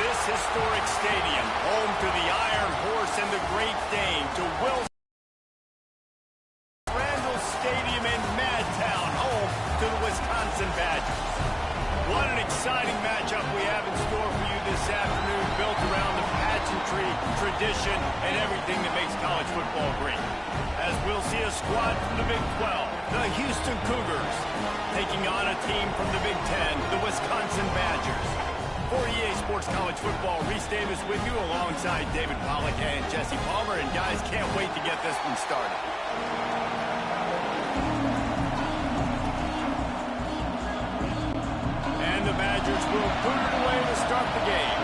this historic stadium, home to the Iron Horse and the Great Dane, to Wilson Stadium in Madtown, home to the Wisconsin Badgers. What an exciting matchup we have in store for you this afternoon, built around the pageantry, tradition, and everything that makes college football great. As we'll see a squad from the Big 12, the Houston Cougars, taking on a team from the Big 10, the Wisconsin Badgers. For EA Sports College Football, Reese Davis with you alongside David Pollack and Jesse Palmer. And guys, can't wait to get this one started. And the Badgers will boot it away to start the game.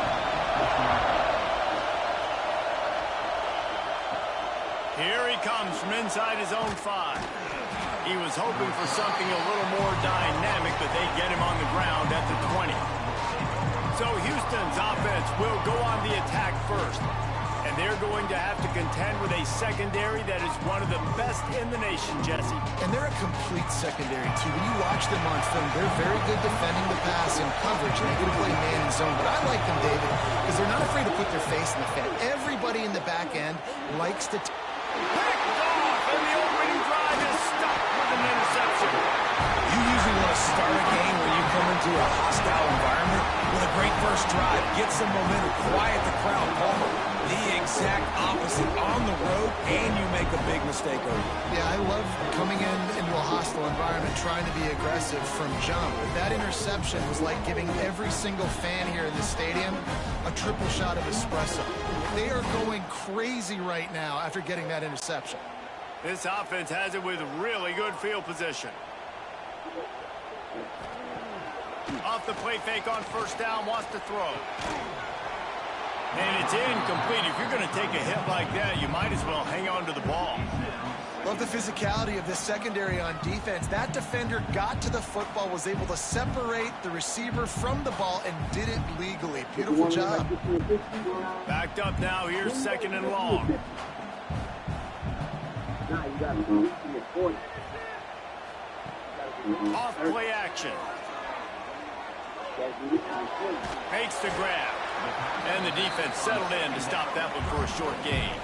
Here he comes from inside his own 5. He was hoping for something a little more dynamic, but they get him on the ground at the 20. So Houston's offense will go on the attack first. And they're going to have to contend with a secondary that is one of the best in the nation, Jesse. And they're a complete secondary, too. When you watch them on film, they're very good defending the pass and coverage, and they can play man and zone. But I like them, David, because they're not afraid to put their face in the fan. Everybody in the back end likes to... Picked off, and the opening drive is stopped with an interception. You usually want to start a game where you come into a hostile environment with a great first drive, get some momentum, quiet the crowd, Palmer. The exact opposite on the road, and you make a big mistake over. Yeah, I love coming into a hostile environment, trying to be aggressive from jump. But that interception was like giving every single fan here in the stadium a triple shot of espresso. They are going crazy right now after getting that interception. This offense has it with really good field position. Off the play fake on first down, wants to throw. And it's incomplete. If you're going to take a hit like that, you might as well hang on to the ball. Love the physicality of this secondary on defense. That defender got to the football, was able to separate the receiver from the ball, and did it legally. Beautiful job. Backed up now. Here's second and long. Off play action. Makes the grab. And the defense settled in to stop that one for a short gain.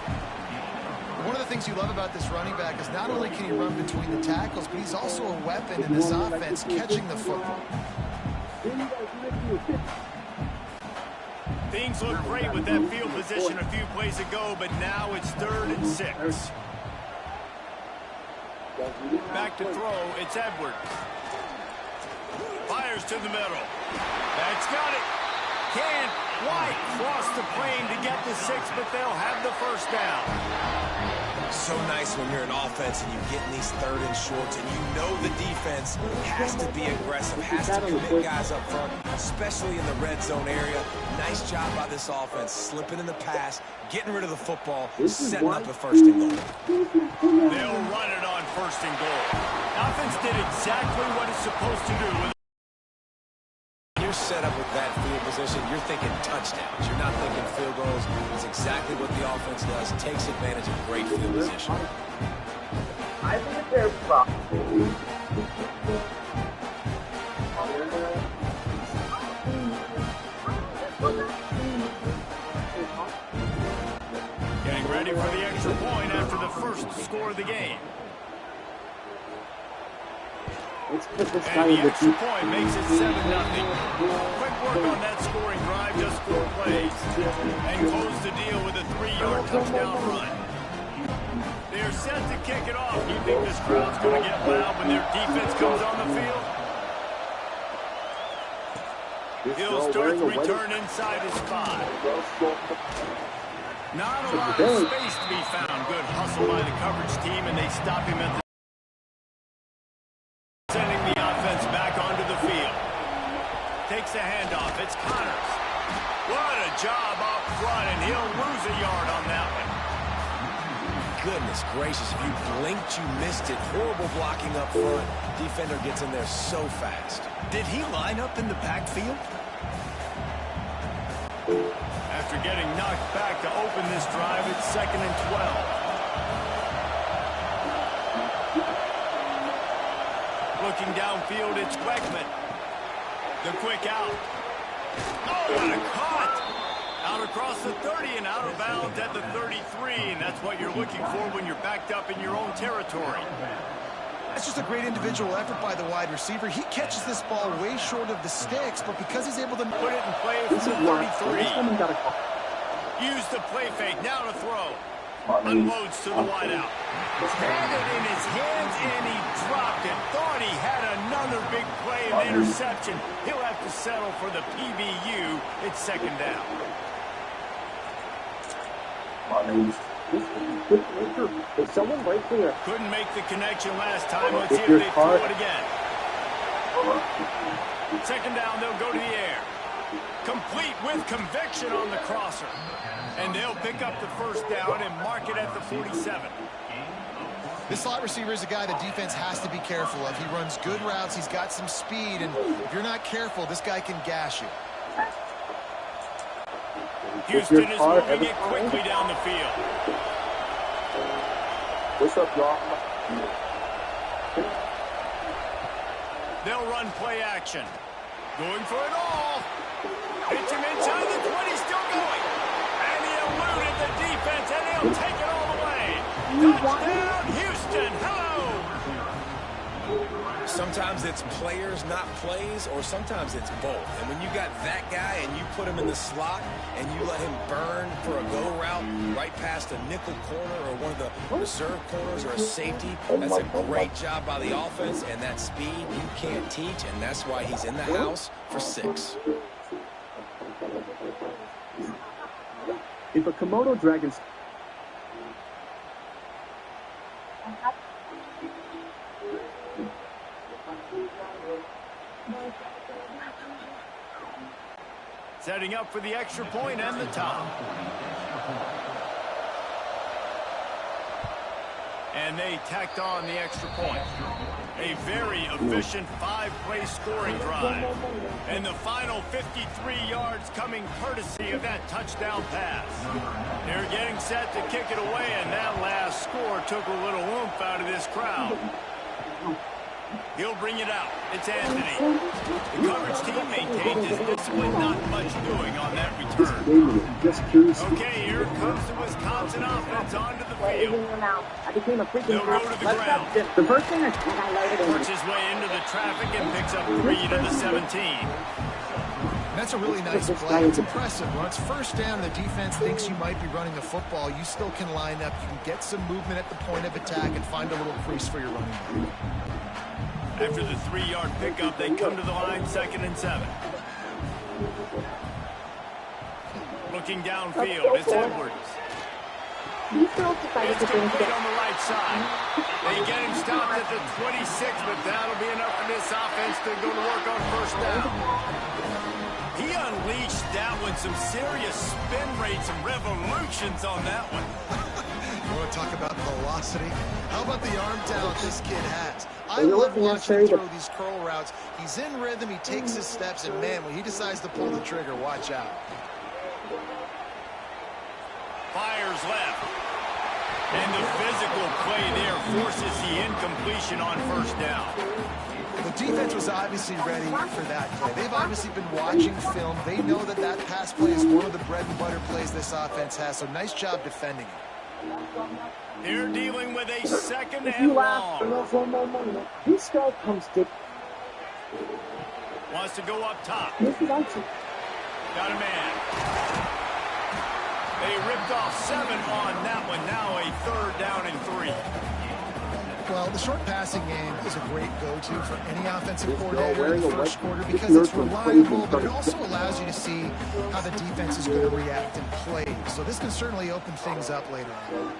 One of the things you love about this running back is not only can he run between the tackles, but he's also a weapon in this offense, catching the football. Things look great with that field position a few plays ago, but now it's 3rd and 6. Back to throw, it's Edwards. Fires to the middle. That's got it. Can't quite cross the plane to get the 6, but they'll have the first down. So nice when you're an offense and you get in these 3rd and shorts, and you know the defense has to be aggressive, has to commit guys up front, especially in the red zone area. Nice job by this offense, slipping in the pass, getting rid of the football, setting up the 1st and goal. They'll run it on 1st and goal. Offense did exactly what it's supposed to do. You're set up with that field position, you're thinking touchdowns. You're not thinking field goals. It's exactly what the offense does. Takes advantage of great field position. I think they're Getting ready for the extra point after the first score of the game. And the extra point makes it 7-0. Quick work on that scoring drive, just 4 plays. And close the deal with a 3-yard touchdown run. They're set to kick it off. You think this crowd's going to get loud when their defense comes on the field? He'll start the return inside his 5. Not a lot of space to be found. Good hustle by the coverage team, and they stop him at the sending the offense back onto the field. Takes a handoff. It's Connors. What a job up front, and he'll lose a yard on that one. Goodness gracious, if you blinked, you missed it. Horrible blocking up front. Defender gets in there so fast. Did he line up in the backfield? After getting knocked back to open this drive, it's 2nd and 12. Looking downfield, it's Weckman. The quick out. Oh, what a cut! bounds at the 33, and that's what you're looking for when you're backed up in your own territory. That's just a great individual effort by the wide receiver. He catches this ball way short of the sticks, but because he's able to put it in play from the 33. Use the play fake, now to throw. Unloads to the wideout. Had it in his hands, and he dropped it. Thought he had another big play and interception. He'll have to settle for the PBU. It's second down. Is someone right there? Couldn't make the connection last time. Let's see if they throw it again. Second down, they'll go to the air. Complete with conviction on the crosser. And they'll pick up the first down and mark it at the 47. This slot receiver is a guy the defense has to be careful of. He runs good routes. He's got some speed. And if you're not careful, this guy can gash you. Houston is moving it quickly down the field. What's up, y'all? They'll run play action. Going for it all. Hits him inside the 20, still going. And he eluded the defense, and he'll take it all the way. Touchdown, Houston. Hello. Sometimes it's players, not plays, or sometimes it's both. And when you got that guy and you put him in the slot and you let him burn for a go route right past a nickel corner or one of the reserve corners or a safety, that's a great job by the offense, and that speed you can't teach, and that's why he's in the house for 6. If a Komodo dragon's setting up for the extra point and the top. And they tacked on the extra point. A very efficient 5-play scoring drive. And the final 53 yards coming courtesy of that touchdown pass. They're getting set to kick it away, and that last score took a little oomph out of this crowd. He'll bring it out. It's Anthony. The coverage team maintains his discipline, not much doing on that return. Okay, here comes the Wisconsin offense onto the field. They'll go to the ground. The first thing I loaded Works his way into the traffic and picks up 3 to the 17. That's a really nice play. It's impressive. When it's first down, the defense thinks you might be running a football. You still can line up. You can get some movement at the point of attack and find a little crease for your running back. After the 3-yard pickup, they come to the line, 2nd and 7. Looking downfield, it's Edwards. It's complete on the right side. They get him stopped at the 26, but that'll be enough for this offense to go to work on first down. He unleashed that one, some serious spin rates and revolutions on that one. You want to talk about velocity? How about the arm talent this kid has? I love watching him throw these curl routes. He's in rhythm, he takes his steps, and man, when he decides to pull the trigger, watch out. Fires left. And the physical play there forces the incompletion on first down. The defense was obviously ready for that play. They've obviously been watching film. They know that that pass play is one of the bread and butter plays this offense has, so nice job defending it. They're dealing with a 2nd and long. This guy comes to Wants to go up top. Got a man. They ripped off 7 on that one. Now a 3rd down and 3. Well, the short passing game is a great go-to for any offensive coordinator in the first quarter because it's reliable, but it also allows you to see how the defense is going to react and play. So this can certainly open things up later on.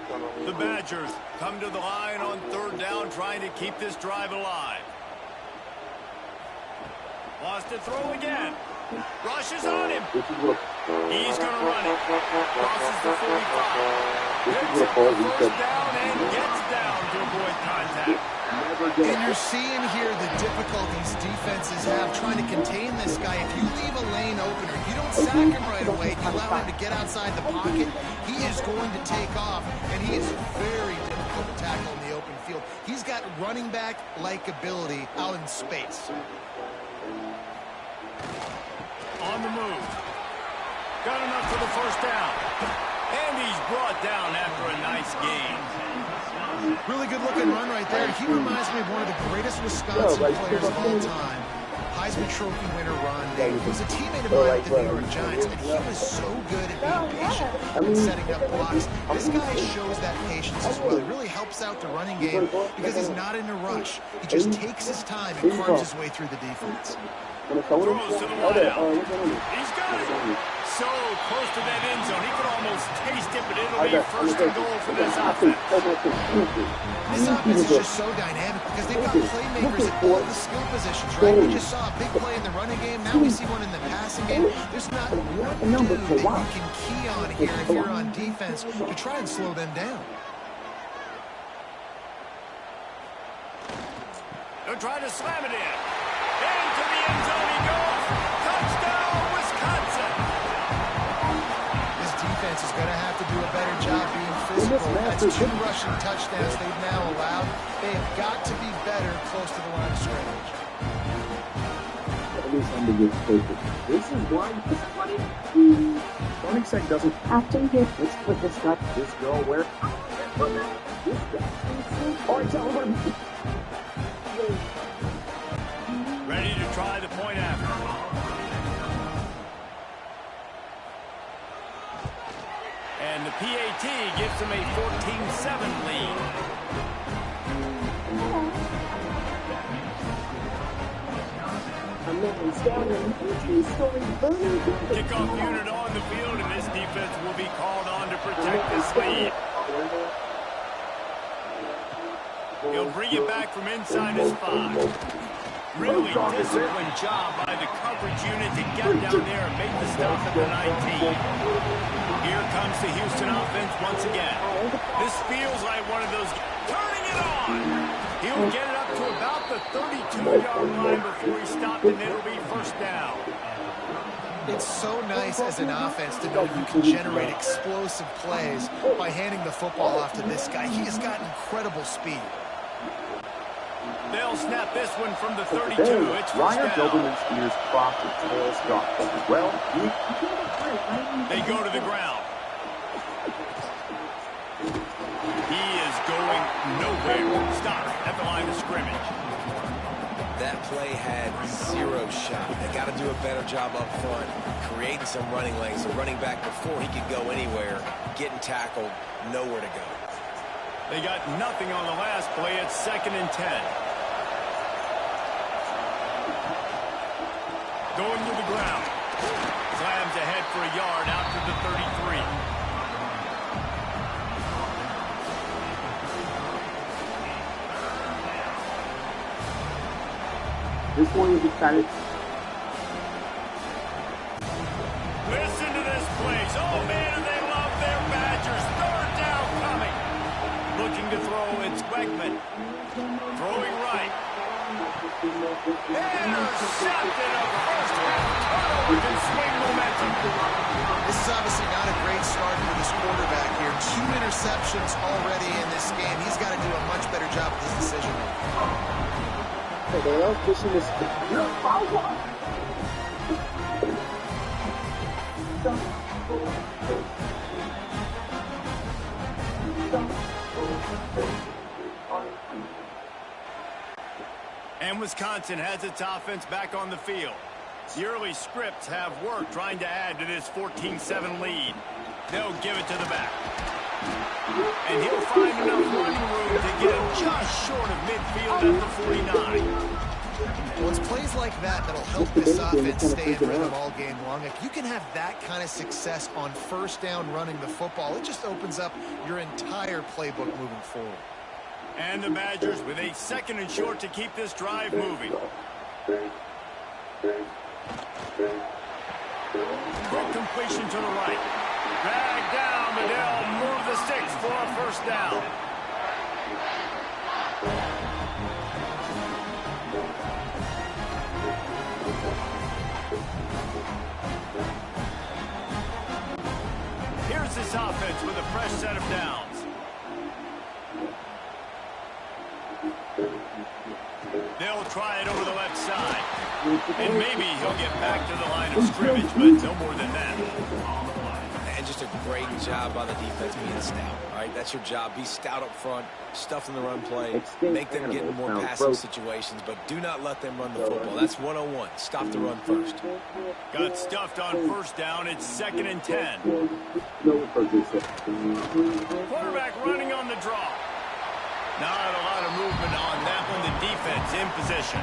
The Badgers come to the line on 3rd down, trying to keep this drive alive. Wants to throw again. Rushes on him. He's going to run it. Crosses the 45. Picks up the first down and gets down to avoid contact. And you're seeing here the difficulties defenses have trying to contain this guy. If you leave a lane open or you don't sack him right away, you allow him to get outside the pocket, he is going to take off, and he is very difficult to tackle in the open field. He's got running back-like ability out in space. On the move. Got enough for the first down. And he's brought down after a nice gain. Really good looking run right there. He reminds me of one of the greatest Wisconsin players of all time. Heisman Trophy winner Ron Day. He was a teammate of mine with the New York Giants, and he was so good at being patient and setting up blocks. This guy shows that patience as well. He really helps out the running game because he's not in a rush. He just takes his time and carves his way through the defense. Throws to the wideout. He's got it. So close to that end zone. He could almost taste it, but it'll be first and goal for this offense. This offense is just so dynamic because they've got playmakers at all the skill positions, right? We just saw a big play in the running game. Now we see one in the passing game. There's not one dude that you can key on here if you're on defense to try and slow them down. They'll try to slam it in. Into the end zone he goes. Touchdown, Wisconsin. This defense is going to have to do a better job being physical. That's 2 rushing touchdowns they've now allowed. They've got to be better close to the line of scrimmage. This is why running sec doesn't after here. Let's put this guy. This girl where this guy. All right, gentlemen. Ready to try the point after. And the PAT gives them a 14-7 lead. Kickoff unit on the field, and this defense will be called on to protect this lead. He'll bring it back from inside his 5. Really disciplined job by the coverage unit to get down there and make the stop at the 19. Here comes the Houston offense once again. This feels like one of those, turning it on. He'll get it up to about the 32-yard line before he stopped, and it'll be first down. It's so nice as an offense to know you can generate explosive plays by handing the football off to this guy. He has got incredible speed. They'll snap this one from the 32. It's first down. Well, they go to the ground. He is going nowhere. Stop at the line of scrimmage. That play had 0 shot. They got to do a better job up front, creating some running lanes. The running back before he could go anywhere, getting tackled, nowhere to go. They got nothing on the last play. It's 2nd and 10. Going to the ground. Slams ahead for a yard out to the 33. this one is excited. Listen to this place. Oh, man, they love their Badgers. 3rd down coming. Looking to throw. It's Wegman. Throwing right. Intercepted. A first-round turnover can swing momentum. This is obviously not a great start for this quarterback here. 2 interceptions already in this game. He's got to do a much better job with his decision making. They are pushing this. And Wisconsin has its offense back on the field. The early scripts have worked trying to add to this 14-7 lead. They'll give it to the back. And he'll find enough running room to get him just short of midfield at the 49. Well, it's plays like that that'll help this offense stay in rhythm all game long. If you can have that kind of success on 1st down running the football, it just opens up your entire playbook moving forward. And the Badgers with a 2nd and short to keep this drive moving. Quick completion to the right. Drag down, but they'll move the sticks for a first down. Here's this offense with a fresh set of downs. They'll try it over the left side. And maybe he'll get back to the line of scrimmage, but no more than that. And and just a great job by the defense being stout. All right, that's your job. Be stout up front, stuff in the run play, make them get in more passing situations, but do not let them run the football. That's 101. Stop the run first. Got stuffed on first down. It's 2nd and 10. Quarterback running on the draw. Not a lot of movement on that one. The defense in position.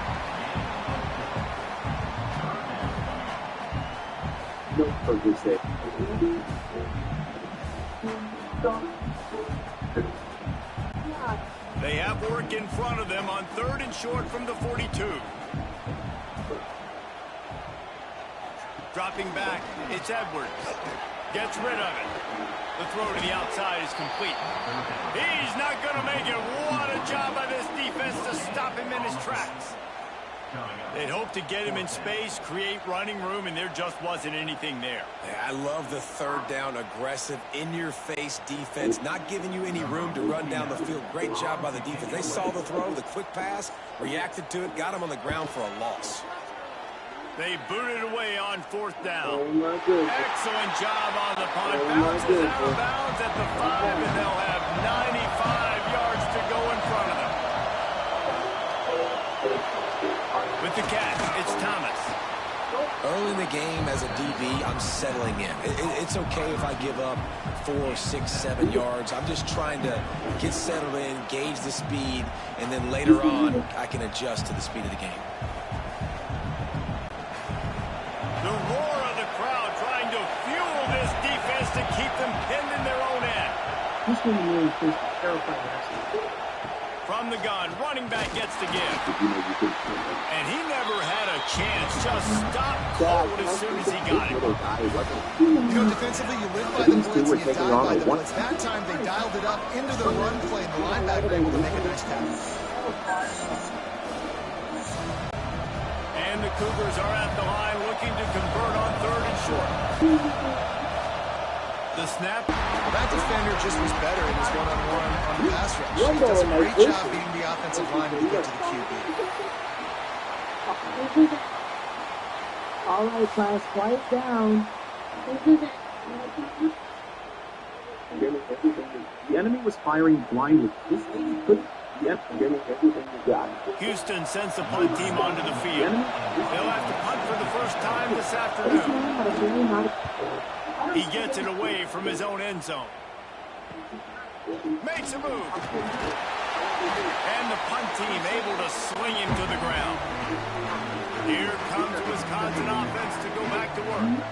They have work in front of them on 3rd and short from the 42. Dropping back, it's Edwards. Gets rid of it. The throw to the outside is complete. He's not going to make it. What a job by this defense to stop him in his tracks. They'd hope to get him in space, create running room, and there just wasn't anything there. Yeah, I love the 3rd down, aggressive, in-your-face defense, not giving you any room to run down the field. Great job by the defense. They saw the throw, the quick pass, reacted to it, got him on the ground for a loss. They booted away on 4th down. Excellent job on the punt. Bounces out of bounds at the 5, and they'll have 95 yards to go in front of them. With the catch, it's Thomas. Early in the game as a DB, I'm settling in. It's okay if I give up 4, 6, 7 yards. I'm just trying to get settled in, gauge the speed, and then later on, I can adjust to the speed of the game. The roar of the crowd trying to fuel this defense to keep them pinned in their own end. This one really is terrifying. From the gun, running back gets the give. And he never had a chance. Just stopped cold as soon as he got it. You know, defensively, you live by the blitz and you die by the blitz. That time, they dialed it up into the run play, and the linebacker able to make a nice tackle. And the Cougars are at the line looking to convert on 3rd and short. The snap. Well, that defender just was better in his one-on-one on the pass rush. He does a great job beating the offensive line when you get to the QB. All right, class, quiet down. The enemy was firing blindly. This team couldn't get everything he got. Houston sends the punt team onto the field. They'll have to punt for the first time this afternoon. He gets it away from his own end zone. Makes a move. And the punt team able to swing him to the ground. Here comes Wisconsin offense to go back to work.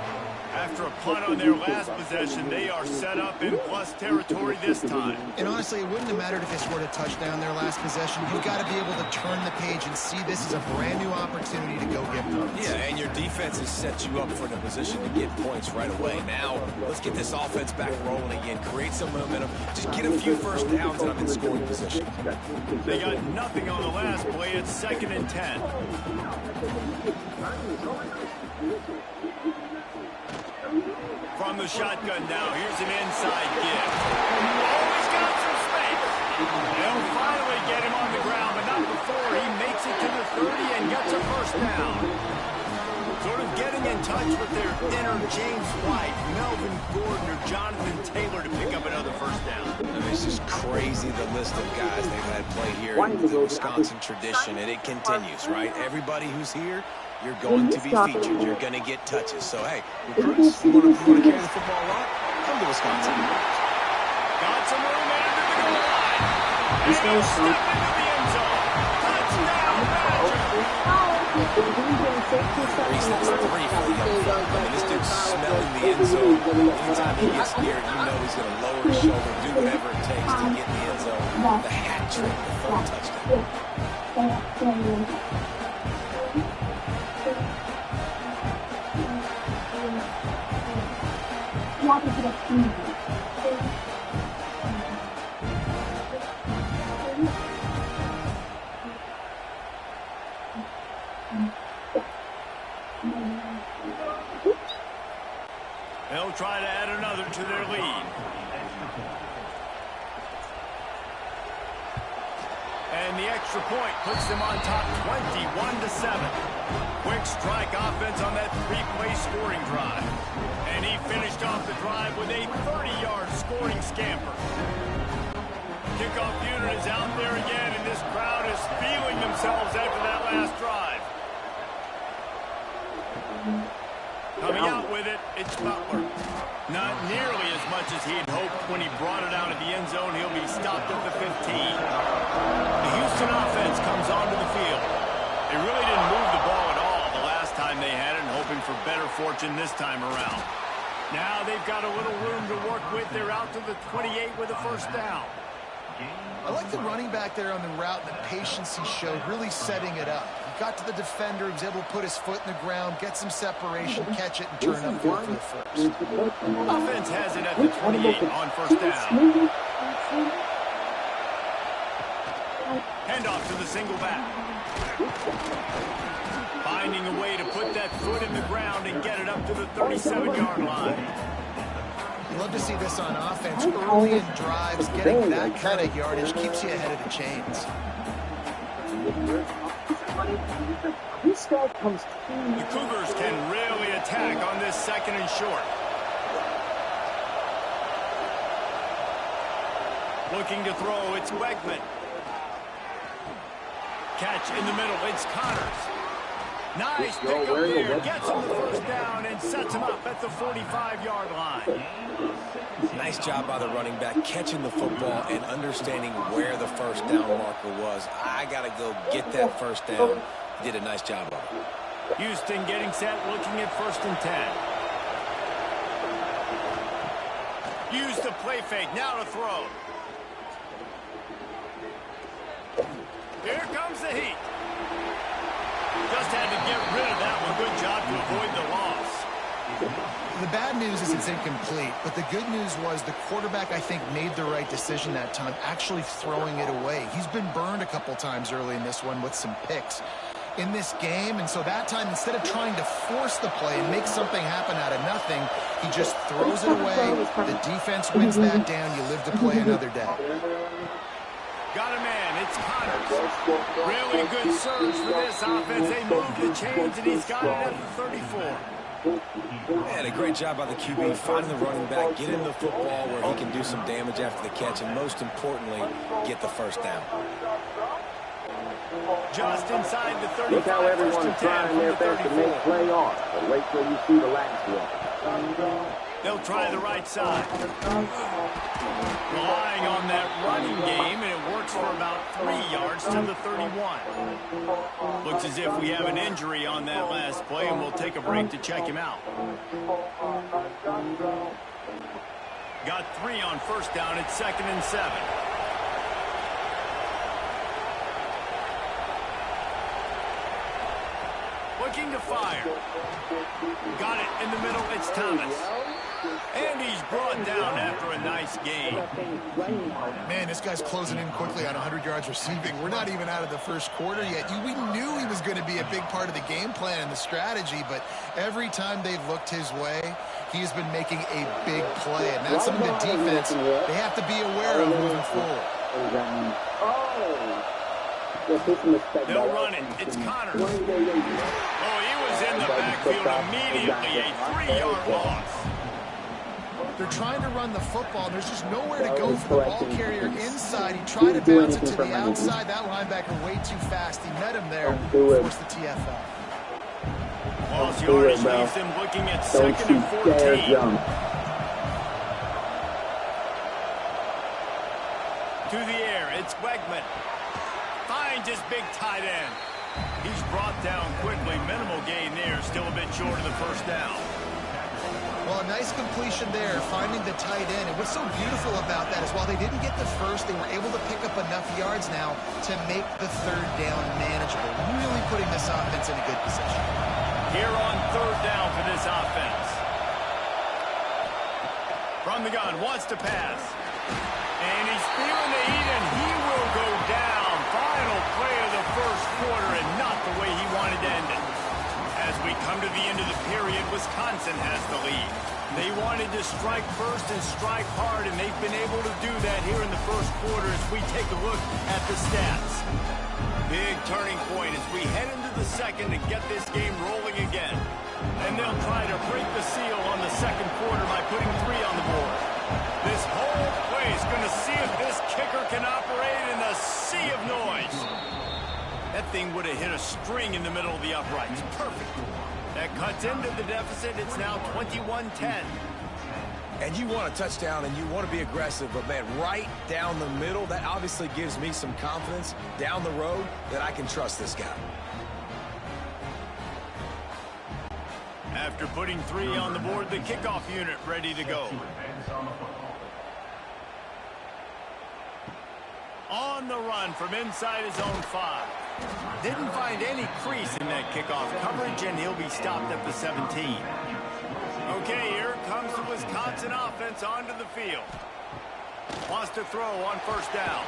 After a punt on their last possession, they are set up in plus territory this time. And honestly, it wouldn't have mattered if they scored a touchdown their last possession. You've got to be able to turn the page and see this as a brand new opportunity to go get points. Yeah, and your defense has set you up for the position to get points right away. Now, let's get this offense back rolling again. Create some momentum. Just get a few first downs and I'm in scoring position. They got nothing on the last play. It's 2nd and 10. From the shotgun now, here's an inside give. Always got some space. They'll finally get him on the ground, but not before he makes it to the 30 and gets a first down. Sort of getting in touch with their inner James White, Melvin Gordon, or Jonathan Taylor to pick up another first down. I mean, it's just crazy the list of guys they've had play here in the Wisconsin tradition, and it continues, right? Everybody who's here, you're going to be featured. You're going to get touches. So, hey, recruits, you want to carry the football a lot? Come to Wisconsin. Got some room under the goal line. And he'll step into the end zone. Touchdown, Badgers. Reese, that's 3 for the upfield. I mean, this dude's smelling the end zone. Anytime he gets near it, you know he's going to lower his shoulder, do whatever it takes to get in the end zone. The hat trick, the 3rd touchdown. They'll try to add another to their lead. And the extra point puts them on top 21-7. Quick strike offense on that 3-play scoring drive. And he finished off the drive with a scoring scamper. Kickoff unit is out there again, and this crowd is feeling themselves after that last drive. Coming out with it, it's Butler. Not nearly as much as he'd hoped when he brought it out of the end zone. He'll be stopped at the 15. The Houston offense comes onto the field. They really didn't move the ball at all the last time they had it, and hoping for better fortune this time around. Now they've got a little room to work with. They're out to the 28 with a first down. I like the running back there on the route, the patience he showed, really setting it up. He got to the defender, he was able to put his foot in the ground, get some separation, catch it, and turn upfield for the first. Offense has it at the 28 on first down. Handoff to the single back. Finding a way to put that foot in the ground and get it up to the 37-yard line. You love to see this on offense. Early in drives, getting that kind of yardage keeps you ahead of the chains. The Cougars can really attack on this second and short. Looking to throw, it's Wegman. Catch in the middle, it's Connors. Nice pick up there, gets him the first down and sets him up at the 45-yard line. Nice job by the running back, catching the football and understanding where the first down marker was. I got to go get that first down. He did a nice job of it. Houston getting set, looking at first and 10. Use the play fake, now to throw. Here comes the heat. Just had to get rid of that one. Good job to avoid the loss. The bad news is it's incomplete, but the good news was the quarterback, I think, made the right decision that time, actually throwing it away. He's been burned a couple times early in this one with some picks in this game, and so that time, instead of trying to force the play and make something happen out of nothing, he just throws it away. The defense wins that down. You live to play another day. Got a man, it's Connors. Really good surge for this offense. They move the chains, and he's got it at the 34. Man, a great job by the QB, finding the running back, getting the football where he can do some damage after the catch, and most importantly, get the first down. Just inside the 35. Look how everyone's trying their best to make play on, but wait till you see the last one. They'll try the right side. Relying on that running game, and it works for about 3 yards to the 31. Looks as if we have an injury on that last play, and we'll take a break to check him out. Got 3 on first down at 2nd and 7. Looking to fire. Got it in the middle, it's Thomas. And he's brought down after a nice game. Man, this guy's closing in quickly on 100 yards receiving. We're not even out of the first quarter yet. We knew he was going to be a big part of the game plan and the strategy, but every time they've looked his way, he's been making a big play. And that's something the defense, they have to be aware of moving forward. They'll run it. It's Connors. Oh, he was in the backfield immediately. A 3-yard loss. They're trying to run the football. There's just nowhere to go for the ball carrier inside. He tried to bounce it to the outside. That linebacker way too fast. He met him there. Forced the TFL. Lost yardage leaves him looking at 2nd and 14. To the air, it's Wegman. Finds his big tight end. He's brought down quickly. Minimal gain there. Still a bit short of the first down. Well, a nice completion there, finding the tight end. And what's so beautiful about that is while they didn't get the first, they were able to pick up enough yards now to make the 3rd down manageable. Really putting this offense in a good position. Here on 3rd down for this offense. From the gun, wants to pass. And he's feeling the heat, and he will go down. Final play of the first quarter, and not the way he wanted to end it. As we come to the end of the period, Wisconsin has the lead. They wanted to strike first and strike hard, and they've been able to do that here in the first quarter as we take a look at the stats. Big turning point as we head into the second to get this game rolling again. And they'll try to break the seal on the second quarter by putting 3 on the board. This whole thing would have hit a string in the middle of the uprights. Perfect. That cuts into the deficit. It's now 21-10. And you want a touchdown and you want to be aggressive, but, man, right down the middle, that obviously gives me some confidence down the road that I can trust this guy. After putting 3 on the board, the kickoff unit ready to go. On the run from inside his own 5. Didn't find any crease in that kickoff coverage, and he'll be stopped at the 17. Okay, here comes the Wisconsin offense onto the field. Wants to throw on first down.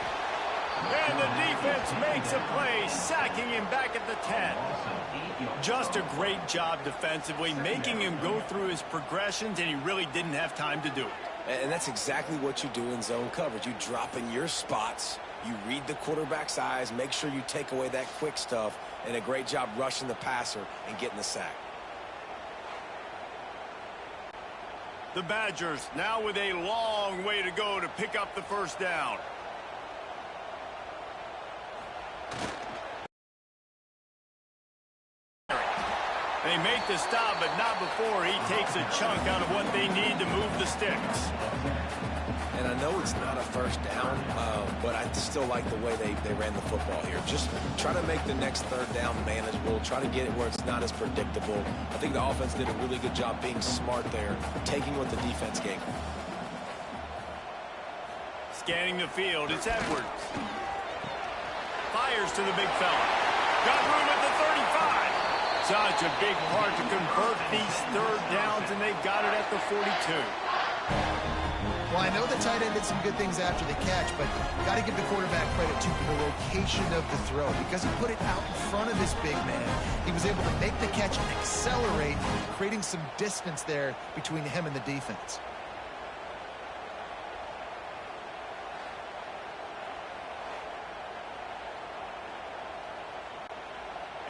And the defense makes a play, sacking him back at the 10. Just a great job defensively, making him go through his progressions, and he really didn't have time to do it. And that's exactly what you do in zone coverage. You drop in your spots, you read the quarterback's eyes, make sure you take away that quick stuff, and a great job rushing the passer and getting the sack. The Badgers now with a long way to go to pick up the first down. They make the stop, but not before he takes a chunk out of what they need to move the sticks. And I know it's not a first down, but I still like the way they ran the football here. Just try to make the next third down manageable. Try to get it where it's not as predictable. I think the offense did a really good job being smart there, taking what the defense gave them. Scanning the field, it's Edwards. Fires to the big fella. Got room at the 35. Such a big part to convert these third downs, and they've got it at the 42. Well, I know the tight end did some good things after the catch, but got to give the quarterback credit too for the location of the throw. Because he put it out in front of his big man, he was able to make the catch and accelerate, creating some distance there between him and the defense.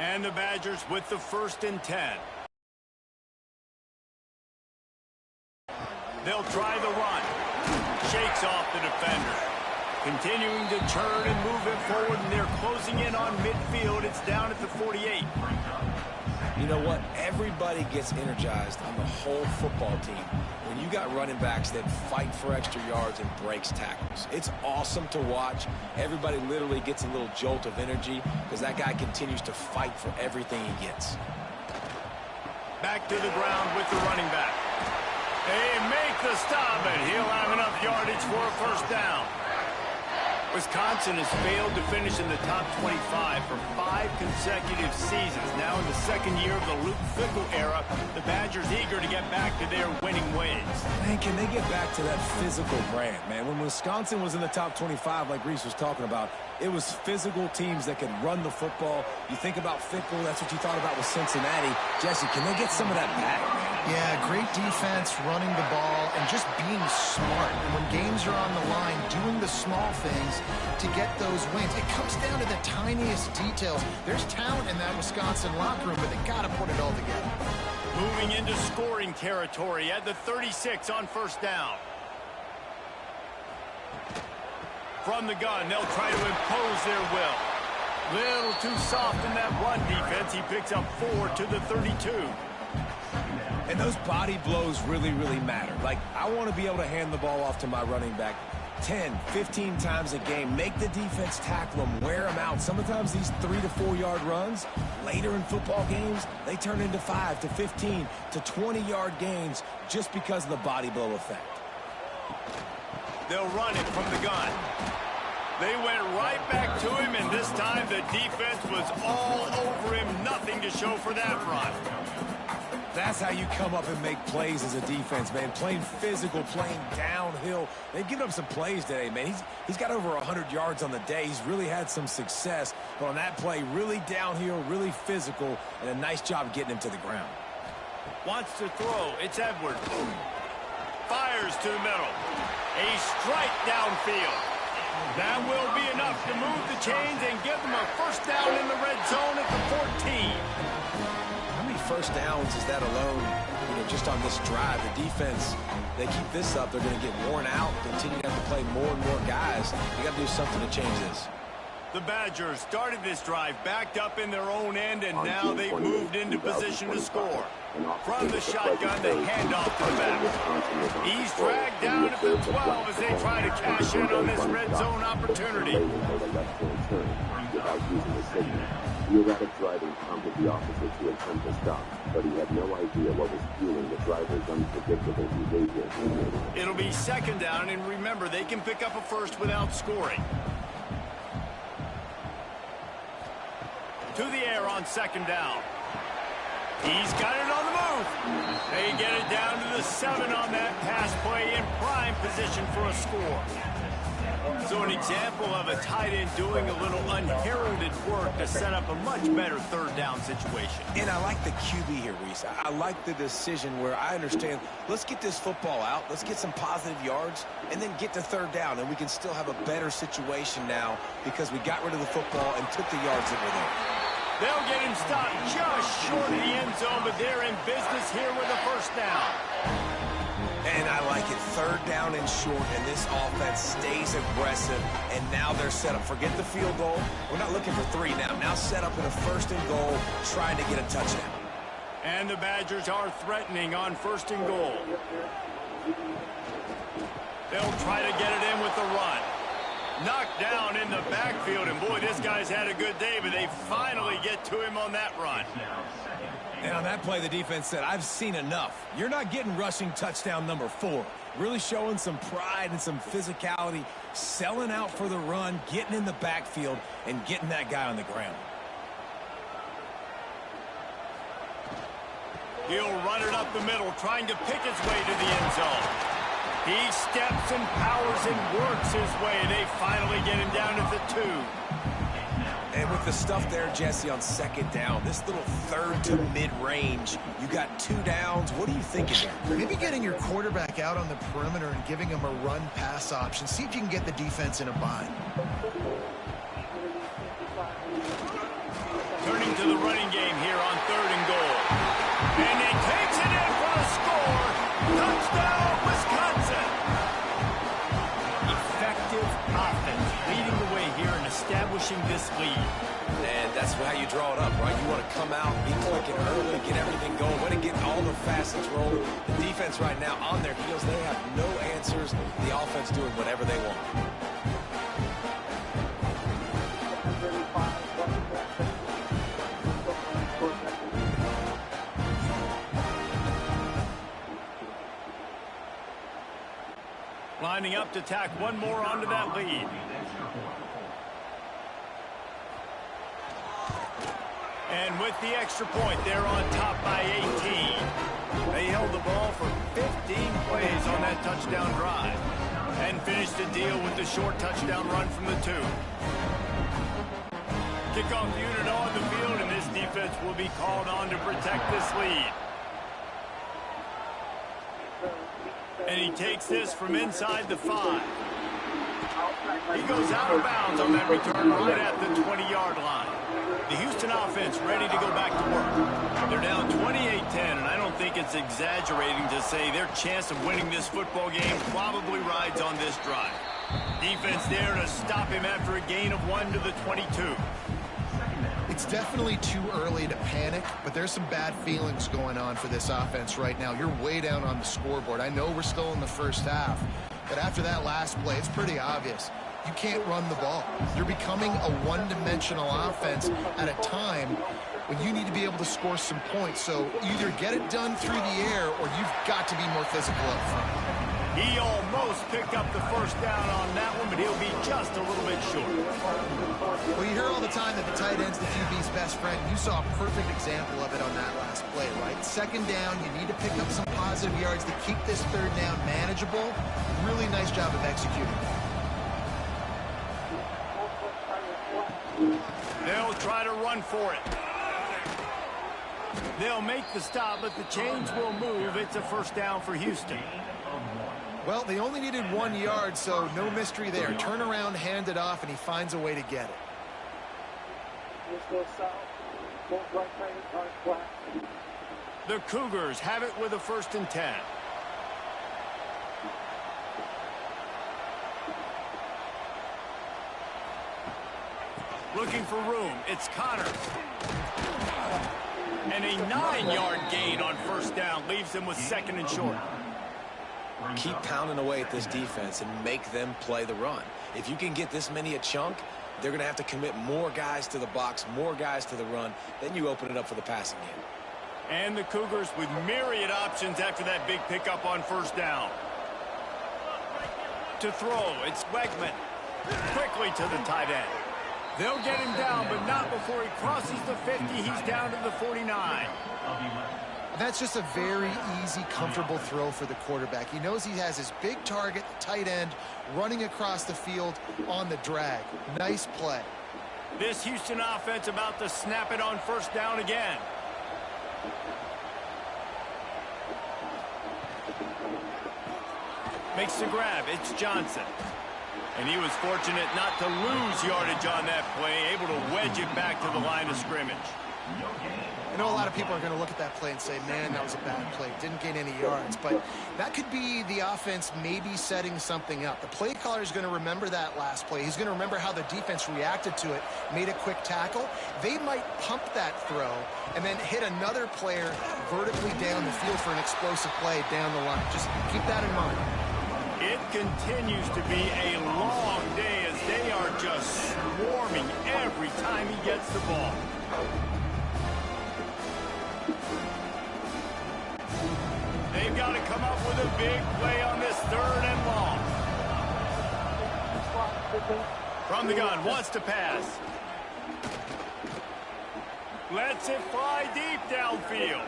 And the Badgers with the 1st and 10. They'll try the run. Shakes off the defender. Continuing to turn and move it forward, and they're closing in on midfield. It's down at the 48. You know what? Everybody gets energized on the whole football team when you got running backs that fight for extra yards and breaks tackles. It's awesome to watch. Everybody literally gets a little jolt of energy because that guy continues to fight for everything he gets. Back to the ground with the running back. They make the stop, and he'll have enough yardage for a first down. Wisconsin has failed to finish in the top 25 for 5 consecutive seasons. Now in the second year of the Luke Fickell era, the Badgers eager to get back to their winning ways. Man, can they get back to that physical brand, man? When Wisconsin was in the top 25, like Reese was talking about, it was physical teams that could run the football. You think about Fickell, that's what you thought about with Cincinnati. Jesse, can they get some of that back, man? Yeah, great defense, running the ball, and just being smart. And when games are on the line, doing the small things to get those wins. It comes down to the tiniest details. There's talent in that Wisconsin locker room, but they got to put it all together. Moving into scoring territory at the 36 on first down. From the gun, they'll try to impose their will. Little too soft in that run defense. He picks up 4 to the 32. And those body blows really, really matter. Like, I want to be able to hand the ball off to my running back 10, 15 times a game. Make the defense tackle them, wear them out. Sometimes these 3 to 4 yard runs, later in football games, they turn into 5 to 15 to 20 yard gains just because of the body blow effect. They'll run it from the gun. They went right back to him, and this time the defense was all over him. Nothing to show for that run. That's how you come up and make plays as a defense, man. Playing physical, playing downhill. They've given up some plays today, man. He's got over 100 yards on the day. He's really had some success. But on that play, really downhill, really physical, and a nice job getting him to the ground. Wants to throw. It's Edwards. Fires to the middle. A strike downfield. That will be enough to move the chains and give them a first down in the red zone at the 14. First downs is that alone, just on this drive. The defense, they keep this up, they're going to get worn out, continue to have to play more and more guys. You got to do something to change this. The Badgers started this drive backed up in their own end, and now they've moved into position to score. From the shotgun, the handoff to the back. He's dragged down at the 12 as they try to cash in on this red zone opportunity. The erratic driving prompted the officer to attempt to stop, but he had no idea what was fueling the driver's unpredictable behavior. It'll be second down, and remember, they can pick up a first without scoring. To the air on second down. He's got it on the move. They get it down to the 7 on that pass play in prime position for a score. So an example of a tight end doing a little unheralded work to set up a much better third down situation. And I like the QB here, Reese. I like the decision where I understand, let's get this football out, let's get some positive yards, and then get to third down, and we can still have a better situation now because we got rid of the football and took the yards that were there. They'll get him stopped just short of the end zone, but they're in business here with a first down. And I like it. Third down and short, and this offense stays aggressive, and now they're set up. Forget the field goal. We're not looking for 3 now. Now set up in a first and goal, trying to get a touchdown. And the Badgers are threatening on first and goal. They'll try to get it in with the run. Knocked down in the backfield, and boy, this guy's had a good day, but they finally get to him on that run. And on that play, the defense said, I've seen enough. You're not getting rushing touchdown number 4. Really showing some pride and some physicality, selling out for the run, getting in the backfield, and getting that guy on the ground. He'll run it up the middle, trying to pick his way to the end zone. He steps and powers and works his way. They finally get him down at the 2. And with the stuff there, Jesse, on second down, this little third to mid-range, you got 2 downs. What are you thinking there? Maybe getting your quarterback out on the perimeter and giving him a run-pass option. See if you can get the defense in a bind. Turning to the running game here on third and goal. And he takes it in for a score. Touchdown, Wisconsin. Effective offense leading the way here and establishing this lead. And that's how you draw it up, right? You want to come out, be clicking early, get everything going, want to get all the facets rolling. The defense right now on their heels, they have no answers. The offense doing whatever they want. Lining up to tack one more onto that lead. And with the extra point, they're on top by 18. They held the ball for 15 plays on that touchdown drive and finished the deal with the short touchdown run from the 2. Kickoff unit on the field, and this defense will be called on to protect this lead. And he takes this from inside the 5. He goes out of bounds on that return right at the 20-yard line. The Houston offense ready to go back to work. They're down 28-10, and I don't think it's exaggerating to say their chance of winning this football game probably rides on this drive. Defense there to stop him after a gain of 1 to the 22. It's definitely too early to panic, but there's some bad feelings going on for this offense right now. You're way down on the scoreboard. I know we're still in the first half, but after that last play, it's pretty obvious. You can't run the ball. You're becoming a one-dimensional offense at a time when you need to be able to score some points. So either get it done through the air or you've got to be more physical up front. He almost picked up the first down on that one, but he'll be just a little bit short. Well, you hear all the time that the tight end's the QB's best friend. You saw a perfect example of it on that last play, right? Second down, you need to pick up some positive yards to keep this third down manageable. Really nice job of executing. They'll try to run for it. They'll make the stop, but the chains will move. It's a first down for Houston. Well, they only needed 1 yard, so no mystery there. Turn around, hand it off, and he finds a way to get it. The Cougars have it with a 1st and 10. Looking for room. It's Connors. And a 9-yard gain on first down leaves him with 2nd and short. Keep pounding away at this defense and make them play the run. If you can get this many a chunk, they're going to have to commit more guys to the box, more guys to the run. Then you open it up for the passing game. And the Cougars with myriad options after that big pickup on first down. To throw, it's Wegman. Quickly to the tight end. They'll get him down, but not before he crosses the 50. He's down to the 49. That's just a very easy, comfortable throw for the quarterback. He knows he has his big target, the tight end, running across the field on the drag. Nice play. This Houston offense about to snap it on first down again. Makes the grab. It's Johnson. And he was fortunate not to lose yardage on that play, able to wedge it back to the line of scrimmage. I know a lot of people are going to look at that play and say, man, that was a bad play. Didn't gain any yards. But that could be the offense maybe setting something up. The play caller is going to remember that last play. He's going to remember how the defense reacted to it, made a quick tackle. They might pump that throw and then hit another player vertically down the field for an explosive play down the line. Just keep that in mind. It continues to be a long day as they are just swarming every time he gets the ball. They've got to come up with a big play on this 3rd and long. From the gun, wants to pass. Lets it fly deep downfield.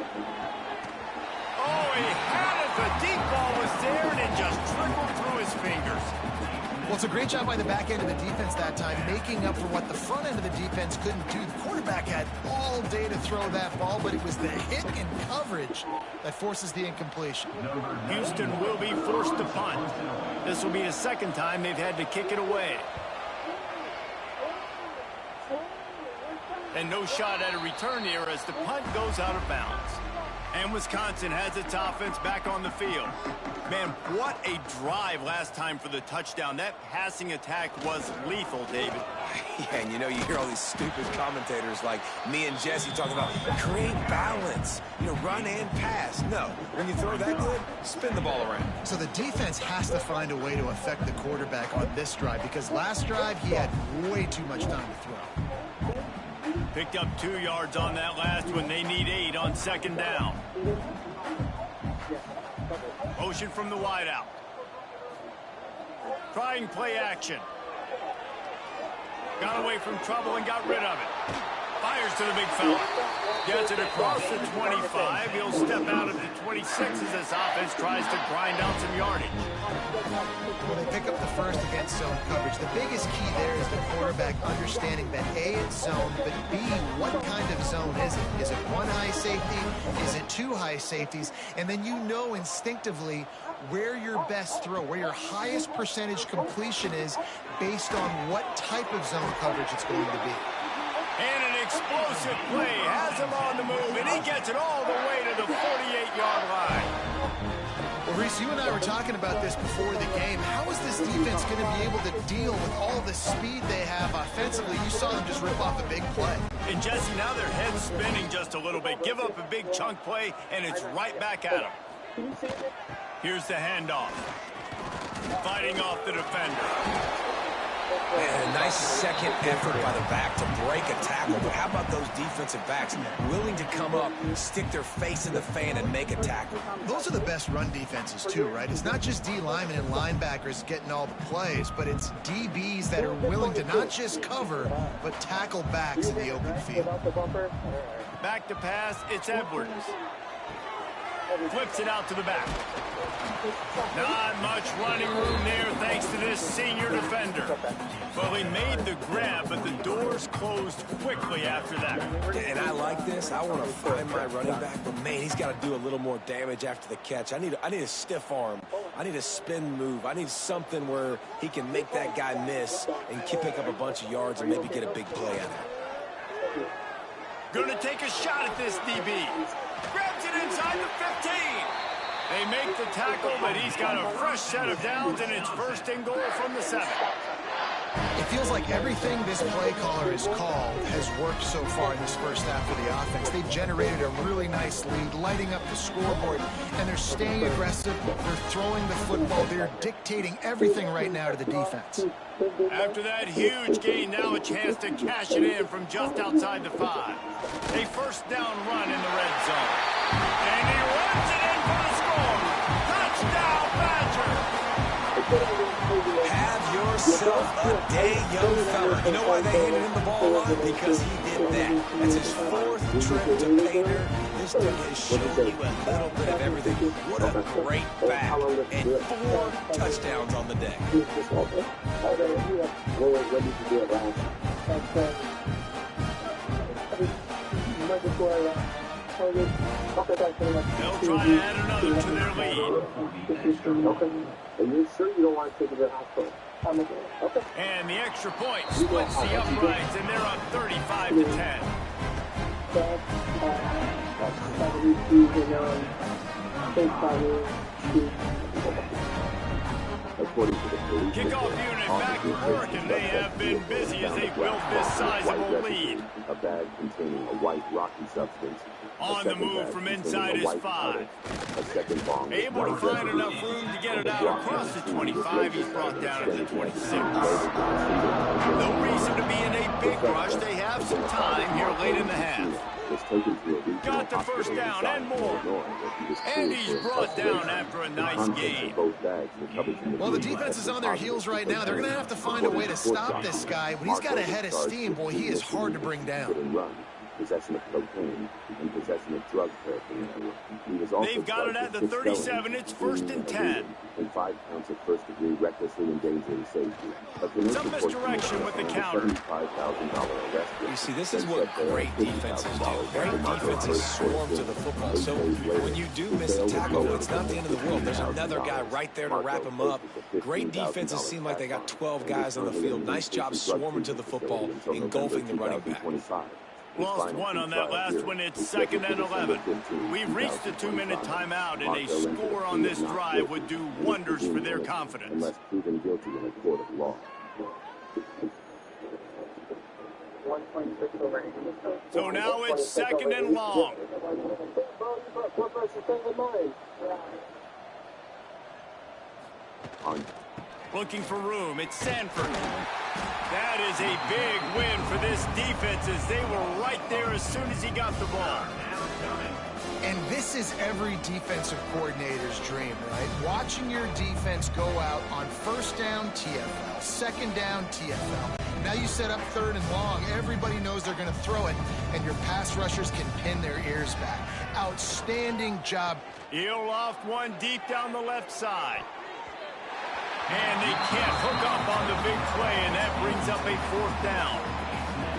Oh, he had it. The deep ball was there, and it just trickled through his fingers. Well, it's a great job by the back end of the defense that time, making up for what the front end of the defense couldn't do. The quarterback had all day to throw that ball, but it was the hit and coverage that forces the incompletion. Houston will be forced to punt. This will be the 2nd time they've had to kick it away. And no shot at a return here as the punt goes out of bounds. And Wisconsin has its offense back on the field. Man, what a drive last time for the touchdown. That passing attack was lethal, David. Yeah, and you know, you hear all these stupid commentators like me and Jesse talking about create balance, you know, run and pass. No, when you throw that good, spin the ball around. So the defense has to find a way to affect the quarterback on this drive because last drive he had way too much time to throw. Picked up 2 yards on that last one. They need 8 on 2nd down. Motion from the wideout. Trying play action. Got away from trouble and got rid of it. Fires to the big fella. Gets it across the 25. He'll step out at the 26 as this offense tries to grind out some yardage. Well, they pick up the first against zone coverage. The biggest key there is the quarterback understanding that A, it's zone, but B, what kind of zone is it? Is it 1 high safety? Is it 2 high safeties? And then you know instinctively where your best throw, where your highest percentage completion is based on what type of zone coverage it's going to be. And an explosive play has him on the move, and he gets it all the way to the 48-yard line. Well, Reese, you and I were talking about this before the game. How is this defense going to be able to deal with all the speed they have offensively? You saw them just rip off a big play. And, Jesse, now their head's spinning just a little bit. Give up a big chunk play, and it's right back at them. Here's the handoff. Fighting off the defender. Man, a nice second effort by the back to break a tackle. But how about those defensive backs willing to come up, stick their face in the fan, and make a tackle? Those are the best run defenses, too, right? It's not just D linemen and linebackers getting all the plays, but it's DBs that are willing to not just cover, but tackle backs in the open field. Back to pass, it's Edwards. Flips it out to the back. Not much running room there thanks to this senior defender. Well, he made the grab, but the doors closed quickly after that. And I like this. I want to find my running back, but, man, he's got to do a little more damage after the catch. I need a stiff arm. I need a spin move. I need something where he can make that guy miss and pick up a bunch of yards and maybe get a big play out of it. Going to take a shot at this DB. Grabs it inside the 15. They make the tackle, but he's got a fresh set of downs, and it's 1st and goal from the 7. It feels like everything this play caller has called has worked so far in this first half of the offense. They've generated a really nice lead, lighting up the scoreboard, and they're staying aggressive. They're throwing the football. They're dictating everything right now to the defense. After that huge gain, now a chance to cash it in from just outside the 5. A first down run in the red zone. And he runs it in for the score. Touchdown, Badger! Have yourself a day, young fella. You know why they handed him the ball a lot? Because he did that. That's his 4th trip to Painter. This dude has shown you a little bit of everything. What a great back. And 4 touchdowns on the day. They'll try to add another to their lead. And you're sure you don't want to take it to the hospital? Okay. And the extra point splits the uprights, and they're up 35-10. Kickoff unit back to work, and they have been busy as they built this sizable lead. A bag containing a white rocky substance. On the move from inside his 5. Able to find enough room to get it out across the 25. He's brought down at the 26. No reason to be in a big rush. They have some time here late in the half. Got the first down and more. And he's brought down after a nice gain. Well, the defense is on their heels right now. They're going to have to find a way to stop this guy. When he's got a head of steam, boy, he is hard to bring down. Possession of cocaine and possession of drug paraphernalia. They've got it at the 37. It's 1st and 10. And 5 counts of first-degree recklessly endangering safety. Some misdirection with the counter. You see, this is what great defenses do. Great defenses swarm to the football. So when you do miss a tackle, it's not the end of the world. There's another guy right there to wrap him up. Great defenses seem like they got 12 guys on the field. Nice job swarming to the football, engulfing the running back. Lost one on that last one. It's 2nd and 11. We've reached the 2-minute timeout, and a score on this drive would do wonders for their confidence. Unless proven guilty in a court of law. So now it's 2nd and long. Looking for room. It's Sanford. That is a big win for this defense as they were right there as soon as he got the ball. And this is every defensive coordinator's dream, right? Watching your defense go out on 1st down, TFL, 2nd down, TFL. Now you set up 3rd and long. Everybody knows they're going to throw it, and your pass rushers can pin their ears back. Outstanding job. He'll loft one deep down the left side. And they can't hook up on the big play, and that brings up a 4th down.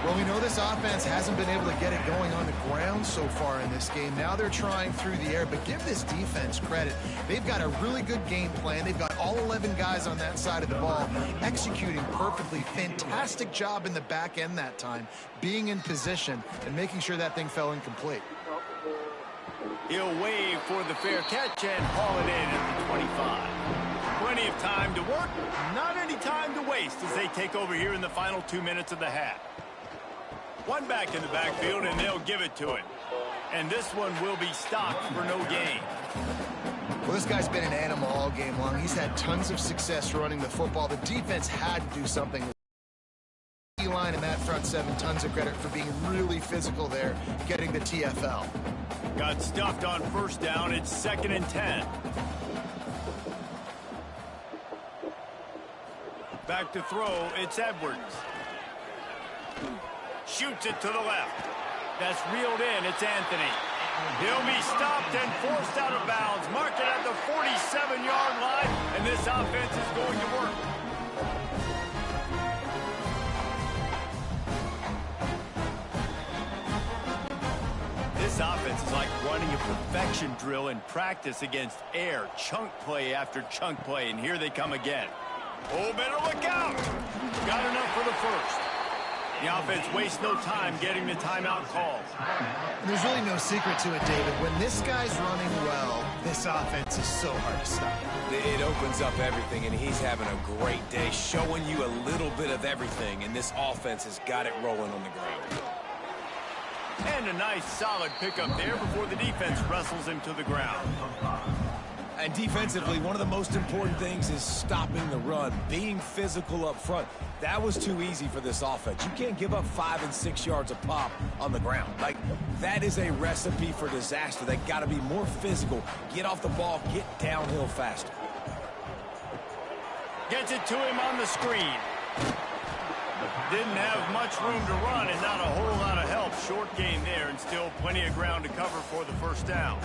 Well, we know this offense hasn't been able to get it going on the ground so far in this game. Now they're trying through the air, but give this defense credit. They've got a really good game plan. They've got all 11 guys on that side of the ball executing perfectly. Fantastic job in the back end that time, being in position and making sure that thing fell incomplete. He'll wave for the fair catch and haul it in at the 25. Plenty of time to work, not any time to waste as they take over here in the final 2 minutes of the half. One back in the backfield, and they'll give it to him. And this one will be stopped for no gain. Well, this guy's been an animal all game long. He's had tons of success running the football. The defense had to do something. Line and that front 7, tons of credit for being really physical there, getting the TFL. Got stuffed on 1st down. It's 2nd and 10. Back to throw, it's Edwards. Shoots it to the left. That's reeled in, it's Anthony. He'll be stopped and forced out of bounds. Marked it at the 47-yard line, and this offense is going to work. This offense is like running a perfection drill in practice against air. Chunk play after chunk play, and here they come again. Oh, better look out. Got enough for the 1st. The offense wastes no time getting the timeout called. There's really no secret to it, David. When this guy's running well, This offense is so hard to stop. It opens up everything, and he's having a great day, showing you a little bit of everything, and this offense has got it rolling on the ground. And a nice solid pickup there before the defense wrestles him to the ground. And defensively, one of the most important things is stopping the run, being physical up front. That was too easy for this offense. You can't give up 5 and 6 yards a pop on the ground. Like, that is a recipe for disaster. They got to be more physical, get off the ball, get downhill faster. Gets it to him on the screen. Didn't have much room to run and not a whole lot of help. Short gain there and still plenty of ground to cover for the first down.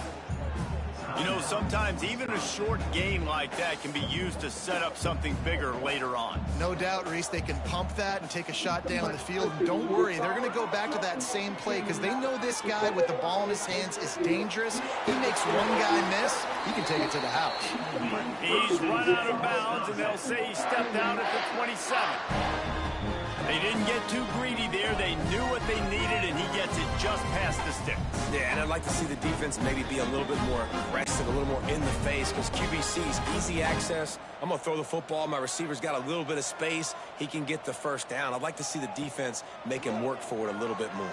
You know, sometimes even a short gain like that can be used to set up something bigger later on. No doubt, Reese, they can pump that and take a shot down the field. And don't worry, they're going to go back to that same play because they know this guy with the ball in his hands is dangerous. He makes one guy miss, he can take it to the house. He's run out of bounds, and they'll say he stepped out at the 27. They didn't get too greedy there. They knew what they needed, and he gets it just past the sticks. Yeah, and I'd like to see the defense maybe be a little bit more aggressive, a little more in the face, because QBC's easy access. I'm going to throw the football. My receiver's got a little bit of space. He can get the first down. I'd like to see the defense make him work for it a little bit more.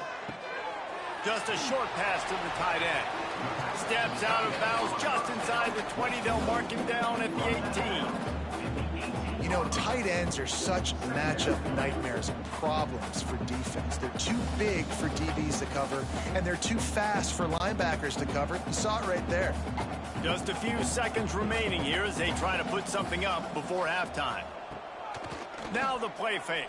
Just a short pass to the tight end. Steps out of bounds just inside the 20. They'll mark him down at the 18. You know, tight ends are such matchup nightmares and problems for defense. They're too big for DBs to cover, and they're too fast for linebackers to cover. You saw it right there. Just a few seconds remaining here as they try to put something up before halftime. Now the play fake.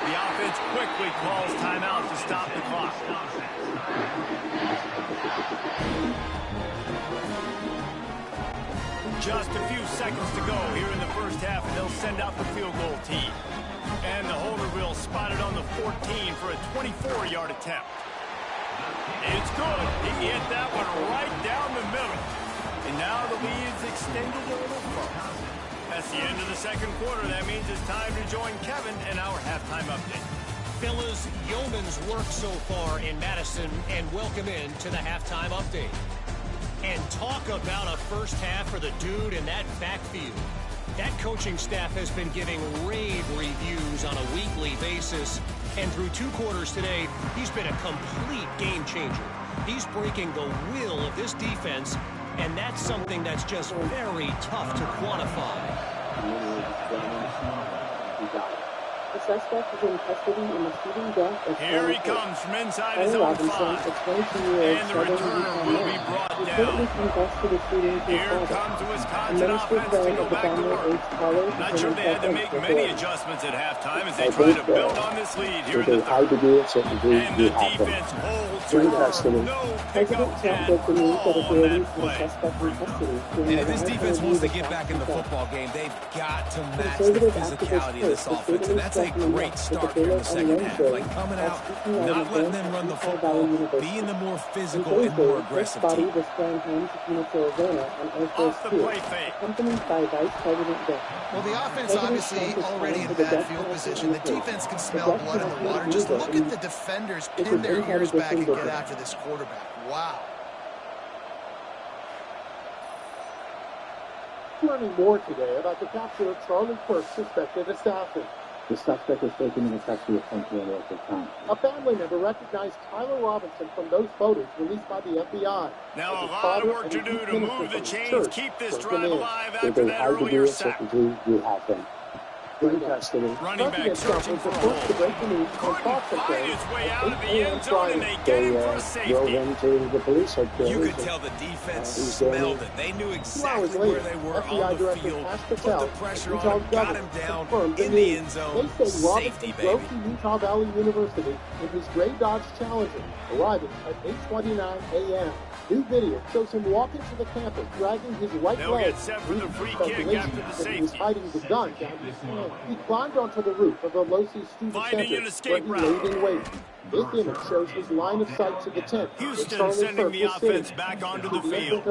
The offense quickly calls timeout to stop the clock. Just a few seconds to go here in the first half, and they'll send out the field goal team. And the holder will spot it on the 14 for a 24-yard attempt. It's good. He hit that one right down the middle. And now the lead's extended a little further. That's the end of the second quarter. That means it's time to join Kevin in our halftime update. Fellas, yeoman's work so far in Madison, and welcome in to the halftime update. And talk about a first half for the dude in that backfield. That coaching staff has been giving rave reviews on a weekly basis. And through 2 quarters today, he's been a complete game changer. He's breaking the will of this defense, and that's something that's just very tough to quantify. The suspect is in custody in the shooting death of Here he comes from inside his own 5. And the returner will be brought down. Here comes the Wisconsin offense to go back to work. Not sure they had to make many adjustments at halftime as they try to build on this lead here in the third. And the defense holds firm. No pickup at all on that play. And if this defense wants to get back in the football game, they've got to match the physicality of this offense. And that's a great start here in the second half. Like coming out, not letting them run the football, being the more physical and more aggressive team. Off the play fake. Well, the offense obviously already in bad field position. The defense can smell blood in the water. Just look at the defenders pin their ears back and get after this quarterback. Wow. Learning more today about the capture of Charlie Quirk's suspected assassin. The suspect was taken into custody at Central local time. A family member recognized Tyler Robinson from those photos released by the FBI. Now a lot of work to do to move the chains, keep this drive alive after that earlier sack. Running back searching for a hole. Couldn't find his way out of the end zone, and they get him for a safety. You could tell the defense smelled it. They knew exactly where they were on the field, put the pressure on him, got him down in the end zone. They say Safety, Robinson drove baby. to Utah Valley University in his gray Dodge Challenger, arriving at 8:29 a.m. New video shows him walking to the campus, dragging his right They'll leg. get set for the free kick after the He was safety. hiding the gun down his hand. He climbed onto the roof of the Losi Student Finding Center, an escape where he route. laid in wait. This image shows his line of sight to the 10. Houston sending the offense back onto the field.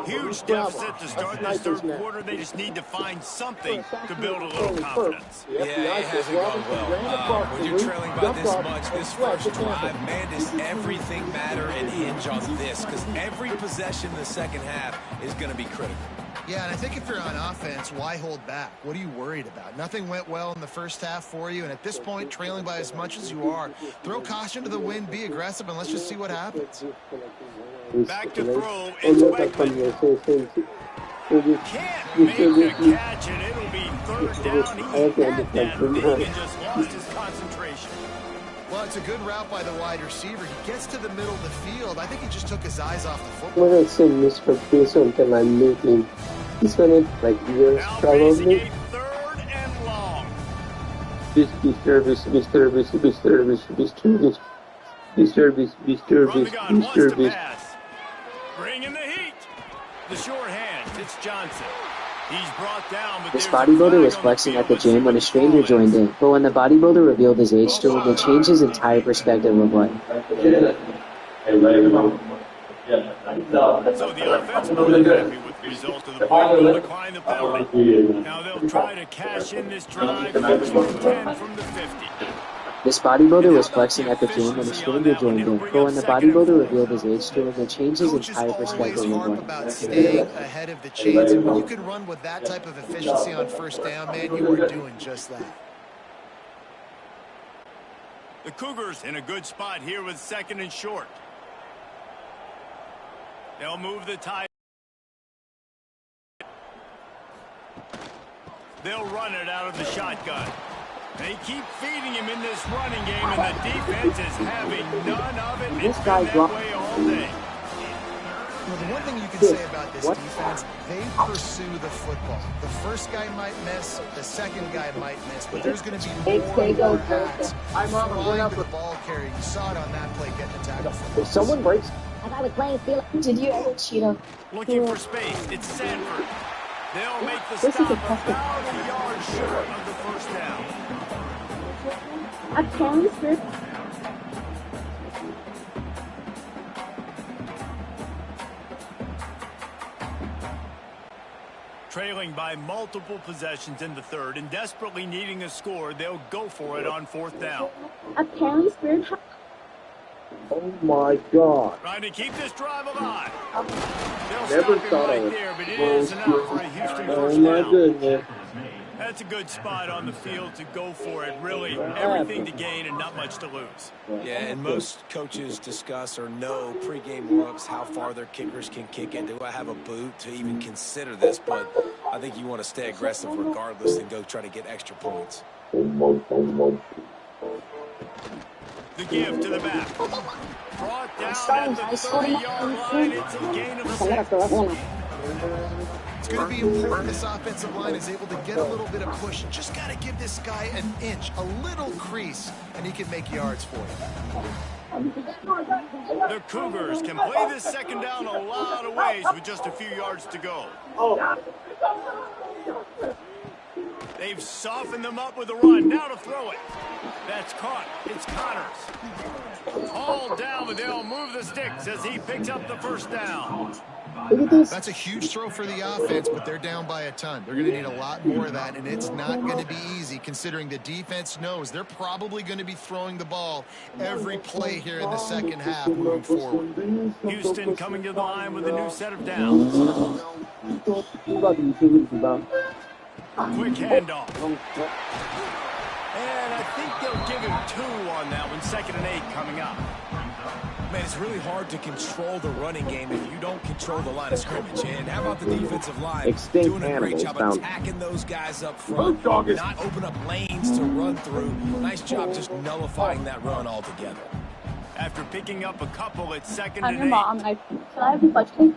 Huge deficit to start this third quarter. They just need to find something to build a little confidence. Yeah, it hasn't gone well. When you're trailing by this much, this first drive, man, does everything matter and hinge on this? Because every possession in the second half is going to be critical. Yeah, and I think if you're on offense, why hold back? What are you worried about? Nothing went well in the first half for you, and at this point, trailing by as much as you are, throw caution to the wind, be aggressive, and let's just see what happens. Back to throw, it's Beckman. Can't make the catch, and it'll be third down. He had that big and just lost his concentration. Well, it's a good route by the wide receiver. He gets to the middle of the field. I think he just took his eyes off the football. What else in this preparation until I'm making? This one is like years probably. Third and long. This service. Run the gun, wants to pass. Bringing the heat. The short hand, it's Johnson. He's brought down, but this bodybuilder was flexing at the gym when a stranger joined in, but when the bodybuilder revealed his age to him, it changed his entire perspective of life. So the offense wasn't happy with the result of the play. Will decline the penalty. Now they'll try to cash in this drive, finishing 10 from the 50. This bodybuilder was flexing at the gym when a stranger joined in, but when the bodybuilder revealed his age to him, it changed his entire perspective of life. About staying ahead of the chains, and when you can run with that type of efficiency on first down, man, you are doing just that. The Cougars in a good spot here with second and short. They'll move the tie. They'll run it out of the shotgun. They keep feeding him in this running game, and the defense is having none of it. It's been that way all day. Well, the one thing you can say about this defense, they pursue the football. The first guy might miss, the second guy might miss, but there's going to be more and more hats flying to the ball carrier. You saw it on that play getting the tackle. If someone breaks. As I was playing field, did you ever cheat on? Looking for space. It's Sanford. They'll make the stop about a yard short of the first down. I can't strip. Trailing by multiple possessions in the third and desperately needing a score, they'll go for it on fourth down. A Cali Spirit. Oh my God. Trying to keep this drive alive. They'll Never stop him thought right of there, but it is enough for a Houston first Oh my down. goodness. That's a good spot on the field to go for it. Really, everything to gain and not much to lose. Yeah, and most coaches discuss or know pregame warm-ups how far their kickers can kick it. Do I have a boot to even consider this? But I think you want to stay aggressive regardless and go try to get extra points. The give to the back. Brought down at the 30-yard line. It's a gain of 6. It's going to be important this offensive line is able to get a little bit of push. Just got to give this guy an inch, a little crease, and he can make yards for you. The Cougars can play this second down a lot of ways with just a few yards to go. They've softened them up with a run. Now to throw it. That's caught. It's Connors. All down, but they'll move the sticks as he picks up the first down. Look at this. That's a huge throw for the offense, but they're down by a ton. They're going to need a lot more of that, and it's not going to be easy considering the defense knows they're probably going to be throwing the ball every play here in the second half moving forward. Houston coming to the line with a new set of downs. Quick handoff. And I think they'll give him 2 on that one. 2nd and 8 coming up. Man, it's really hard to control the running game if you don't control the line of scrimmage. And how about the defensive line doing a great job attacking those guys up front, not open up lanes to run through. Nice job just nullifying that run altogether. After picking up a couple, it's 2nd I'm and your 8. mom. Can I have a question?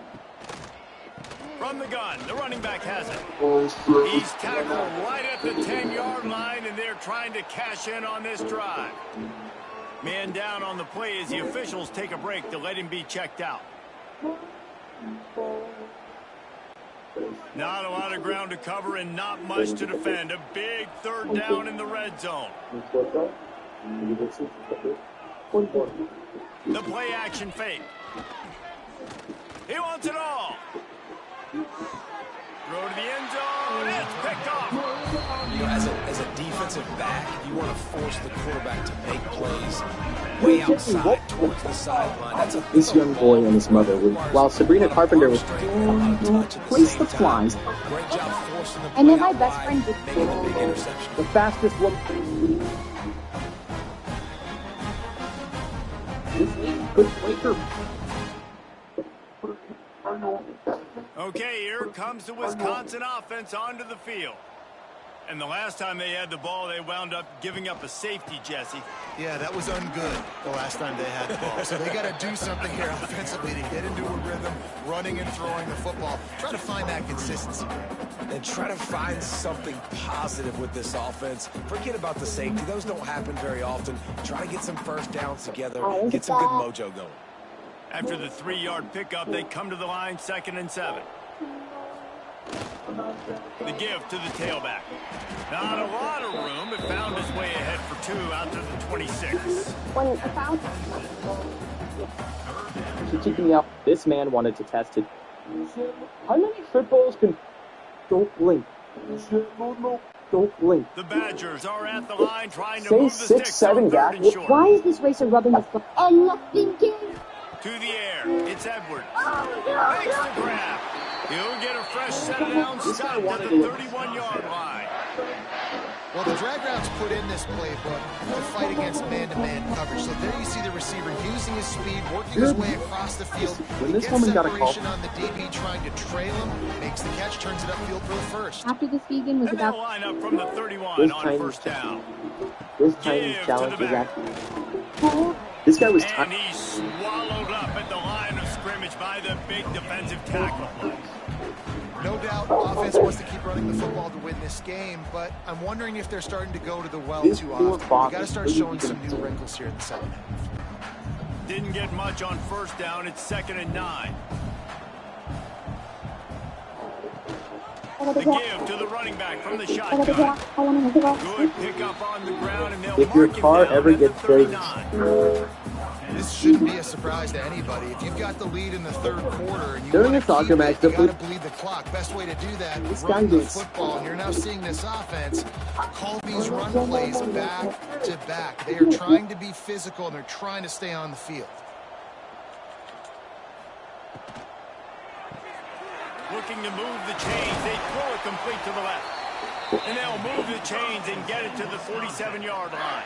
From the gun, the running back has it. He's tackled right at the 10-yard line, and they're trying to cash in on this drive. Man down on the play as the officials take a break to let him be checked out. Not a lot of ground to cover and not much to defend. A big third down in the red zone. The play action fake. He wants it all. Throw to the end zone. It's picked off. You know, as a defensive back, you want to force the quarterback to make plays way outside towards the sideline. That's a This young boy and his mother, while Sabrina Carpenter was place the flies. Great job forcing the play. And then my best friend did making a big interception. The fastest woman. Good breaker. Okay, here comes the Wisconsin offense onto the field. And the last time they had the ball, they wound up giving up a safety, Jesse. Yeah, that was ungood the last time they had the ball. So they got to do something here offensively to get into a rhythm, running and throwing the football. Try to find that consistency. And try to find something positive with this offense. Forget about the safety. Those don't happen very often. Try to get some first downs together. Get some good mojo going. After the 3-yard pickup, they come to the line 2nd and 7. The give to the tailback. Not a lot of room, but found his way ahead for 2 out to the 26. She's keeping me up. This man wanted to test it. How many footballs can... Don't blink. Don't blink. The Badgers are at the line trying to Say move the 6, sticks 7, on 3rd and short. Why is this racer rubbing the foot? I'm not thinking. To the air. It's Edwards. Makes the grab. He'll get a fresh set of downs stopped at the 31-yard line. Well, the drag routes put in this playbook to fight against man-to-man coverage. So there you see the receiver using his speed, working his way across the field. When He this gets woman got a call. separation on the DB trying to trail him, makes the catch, turns it upfield for the first. After this vegan was And they'll about... line up from the 31 This on tiny 1st down. This Give tiny to challenge the is back. actually... This guy was... And he's swallowed up at the line of scrimmage by the big defensive tackle. No doubt, offense wants to keep running the football to win this game, but I'm wondering if they're starting to go to the well This too poor often. Fox We got to start really showing some didn't new do it. wrinkles here in the second half. Didn't get much on 1st down. It's 2nd and 9. The give to the running back from the shotgun. Good pickup on the ground, and they'll If your mark him car down ever at the gets dirty. 39. This shouldn't be a surprise to anybody. If you've got the lead in the 3rd quarter and you During want a to soccer keep match, it, you the got to bleed the clock. Best way to do that is This guy run the is- football. And you're now seeing this offense call these run plays back to back. They are trying to be physical and they're trying to stay on the field. Looking to move the chains. They throw it complete to the left. And they'll move the chains and get it to the 47-yard line.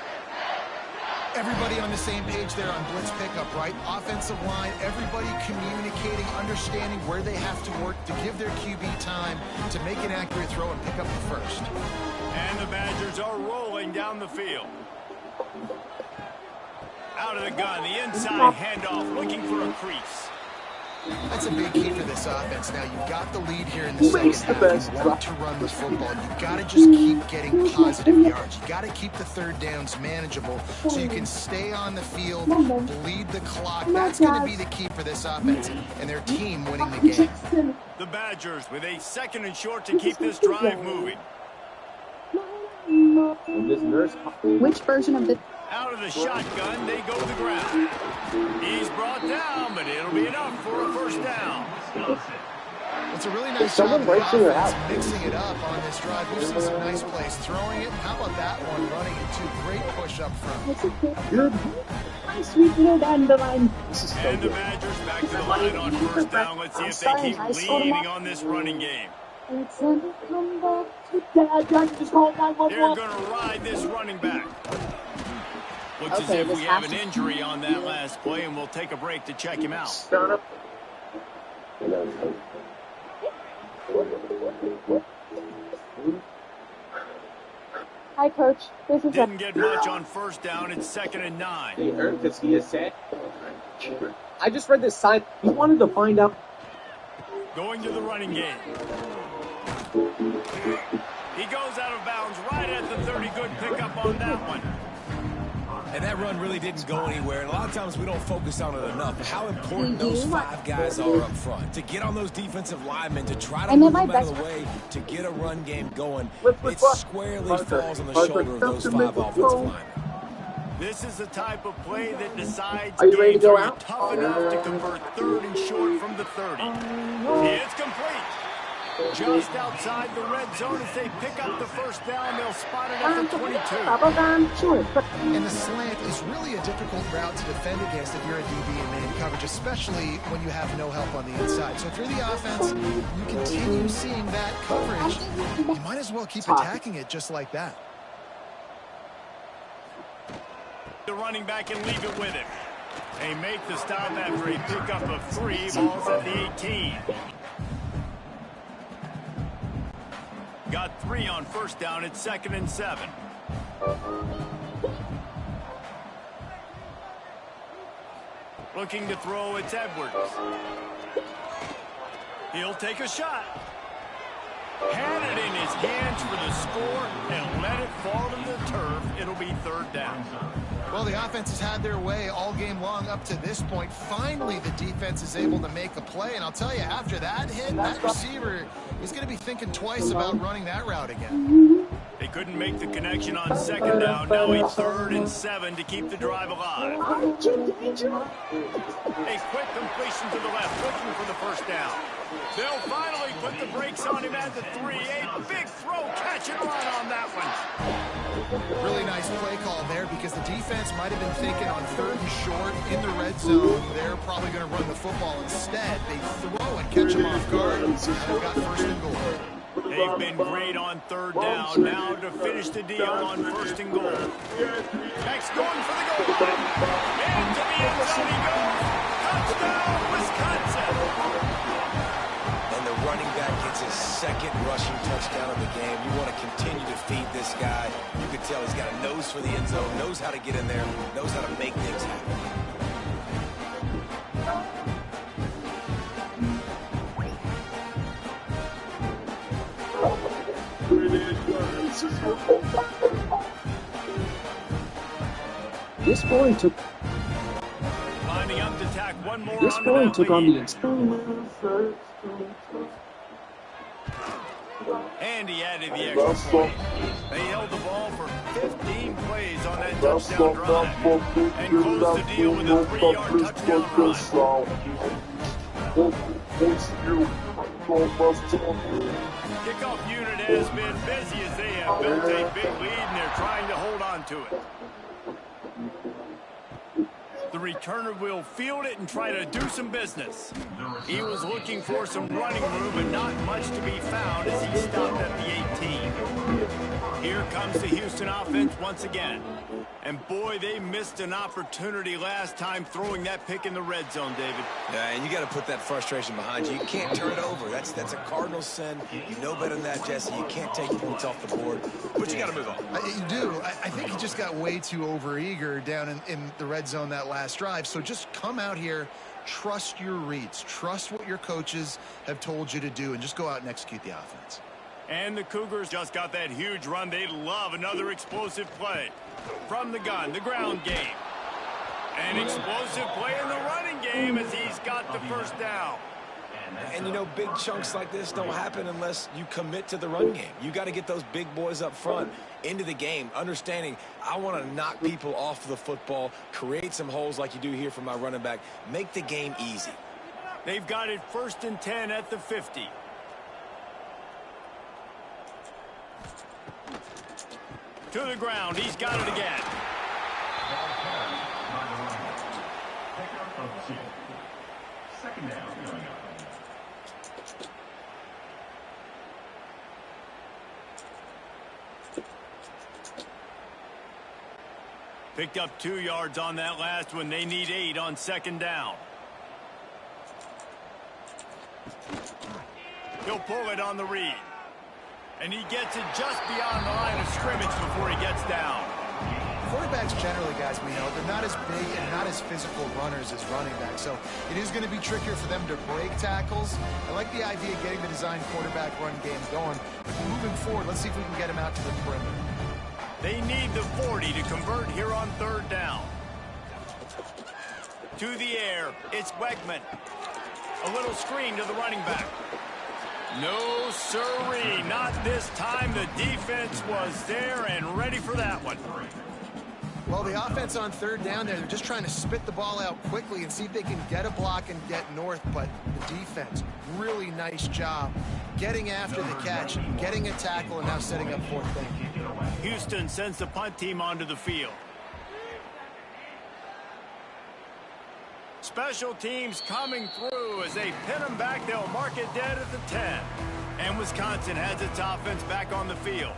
Everybody on the same page there on blitz pickup, right? Offensive line, everybody communicating, understanding where they have to work to give their QB time to make an accurate throw and pick up the first. And the Badgers are rolling down the field. Out of the gun, the inside handoff, looking for a crease. That's a big key for this offense. Now, you've got the lead here in the second makes the half. best You want to run the football. You've got to just keep getting positive yards. You've got to keep the 3rd downs manageable so you can stay on the field, bleed the clock. That's going to be the key for this offense and their team winning the game. The Badgers with a 2nd and short to keep this drive moving. This nurse... Which version of the... Out of the shotgun, they go to the ground. He's brought down, but it'll be enough for a 1st down. It's a really nice someone job of breaks in your offense house? mixing it up on this drive. We've seen some nice plays throwing it. How about that one running it too? Great push up front. Good. My sweet little dandelion. This is so And the good. Badgers back to the line on 1st down. Let's see if they keep leaning on this running game. Alexander, come back to Dad. Dad, just call They're 911. going to ride this running back. Looks as Okay, if this we have an has to- injury on that last play, and we'll take a break to check him out. Hi, Coach. This is Didn't get much on 1st down. It's 2nd and 9. They earned because he is sad. I just read this sign. He wanted to find out. Going to the running game. He goes out of bounds right at the 30. Good pickup on that one. And that run really didn't go anywhere. And a lot of times we don't focus on it enough. But how important those 5 guys are up front. To get on those defensive linemen, to try to And then move my them out of best the way, to get a run game going. Flip, It flip. squarely Parker, falls on the Parker, shoulder of those come to 5 me. offensive linemen. This is the type of play that decides Are you ready to games. go Are you out? tough enough to convert 3rd and short from the 30? It's complete. Just outside the red zone as they pick up the first down. They'll spot it at the 22. And the slant is really a difficult route to defend against if you're a DB in man coverage, especially when you have no help on the inside. So if you're the offense, you continue seeing that coverage, you might as well keep attacking it just like that. The running back and leave it with him. They make the stop after a pickup of 3. Ball's at the 18. Got 3 on first down. It's 2nd and 7. Looking to throw, it's Edwards. He'll take a shot. Had it in his hands for the score and let it fall to the turf. It'll be 3rd down. Well, the offense has had their way all game long up to this point. Finally, the defense is able to make a play. And I'll tell you, after that hit, that receiver is going to be thinking twice about running that route again. They couldn't make the connection on 2nd down. Now a 3rd and 7 to keep the drive alive. A quick completion to the left, looking for the first down. They'll finally put the brakes on him at the 3. A big throw, catch and run on that one. Really nice play call there because the defense might have been thinking on 3rd and short in the red zone. They're probably going to run the football instead. They throw and catch him off guard. And they've got 1st and goal. They've been great on 3rd down. Now to finish the deal on 1st and goal. Next going for the goal line. Into the end zone he goes. Touchdown, Wisconsin. And the running back gets his 2nd rushing touchdown of the game. You want to continue to feed this guy. You can tell he's got a nose for the end zone, knows how to get in there, knows how to make things happen. This scoring took. Lining up to tack one more. This scoring took on the. And he added the extra point. They held the ball for 15 plays on that touchdown drive and closed the deal with a 3-yard touchdown run. Kickoff unit has been busy as they have built a big lead and they're trying to hold on to it. The returner will field it and try to do some business. He was looking for some running room, but not much to be found as he stopped at the 18. Here comes the Houston offense once again. And boy, they missed an opportunity last time throwing that pick in the red zone, David. Yeah, and you got to put that frustration behind you. You can't turn it over. That's a cardinal sin. You know better than that, Jesse. You can't take points off the board, but you got to move on. You do. I think he just got way too overeager down in the red zone that last drive. So just come out here, trust your reads, trust what your coaches have told you to do, and just go out and execute the offense. And the Cougars just got that huge run. They love another explosive play. From the gun, the ground game. An explosive play in the running game as he's got the first down. And, you know, big chunks like this don't happen unless you commit to the run game. You got to get those big boys up front into the game, understanding I want to knock people off the football, create some holes like you do here for my running back, make the game easy. They've got it 1st and 10 at the 50. To the ground. He's got it again. Picked up 2 yards on that last one. They need 8 on 2nd down. He'll pull it on the read. And he gets it just beyond the line of scrimmage before he gets down. Quarterbacks generally, guys, we know, they're not as big and not as physical runners as running backs. So it is going to be trickier for them to break tackles. I like the idea of getting the design quarterback run game going. But moving forward, let's see if we can get him out to the perimeter. They need the 40 to convert here on 3rd down. To the air, it's Wegman. A little screen to the running back. No sirree, not this time. The defense was there and ready for that one. Well, the offense on third down there, they're just trying to spit the ball out quickly and see if they can get a block and get north. But the defense, really nice job getting after the catch, getting a tackle, and now setting up fourth down. Houston sends the punt team onto the field. Special teams coming through as they pin them back. They'll mark it dead at the 10. And Wisconsin has its offense back on the field.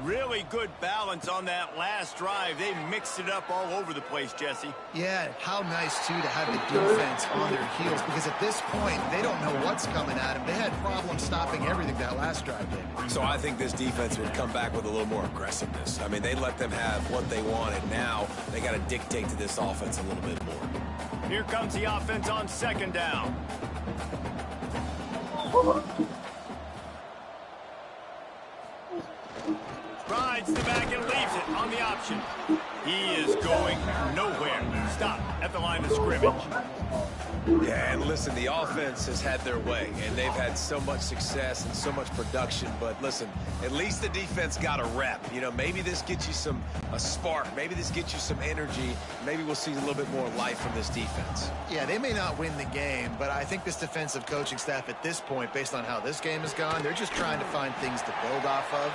Really good balance on that last drive. They mixed it up all over the place, Jesse. Yeah, how nice, too, to have the defense on their heels, because at this point, they don't know what's coming at them. They had problems stopping everything that last drive did. So I think this defense would come back with a little more aggressiveness. I mean, they let them have what they wanted. Now they got to dictate to this offense a little bit more. Here comes the offense on second down. Rides the back and leaves it on the option. He is going nowhere. Stop at the line of scrimmage. Yeah, and listen, the offense has had their way, and they've had so much success and so much production. But listen, at least the defense got a rep. You know, maybe this gets you a spark. Maybe this gets you some energy. Maybe we'll see a little bit more life from this defense. Yeah, they may not win the game, but I think this defensive coaching staff at this point, based on how this game has gone, they're just trying to find things to build off of.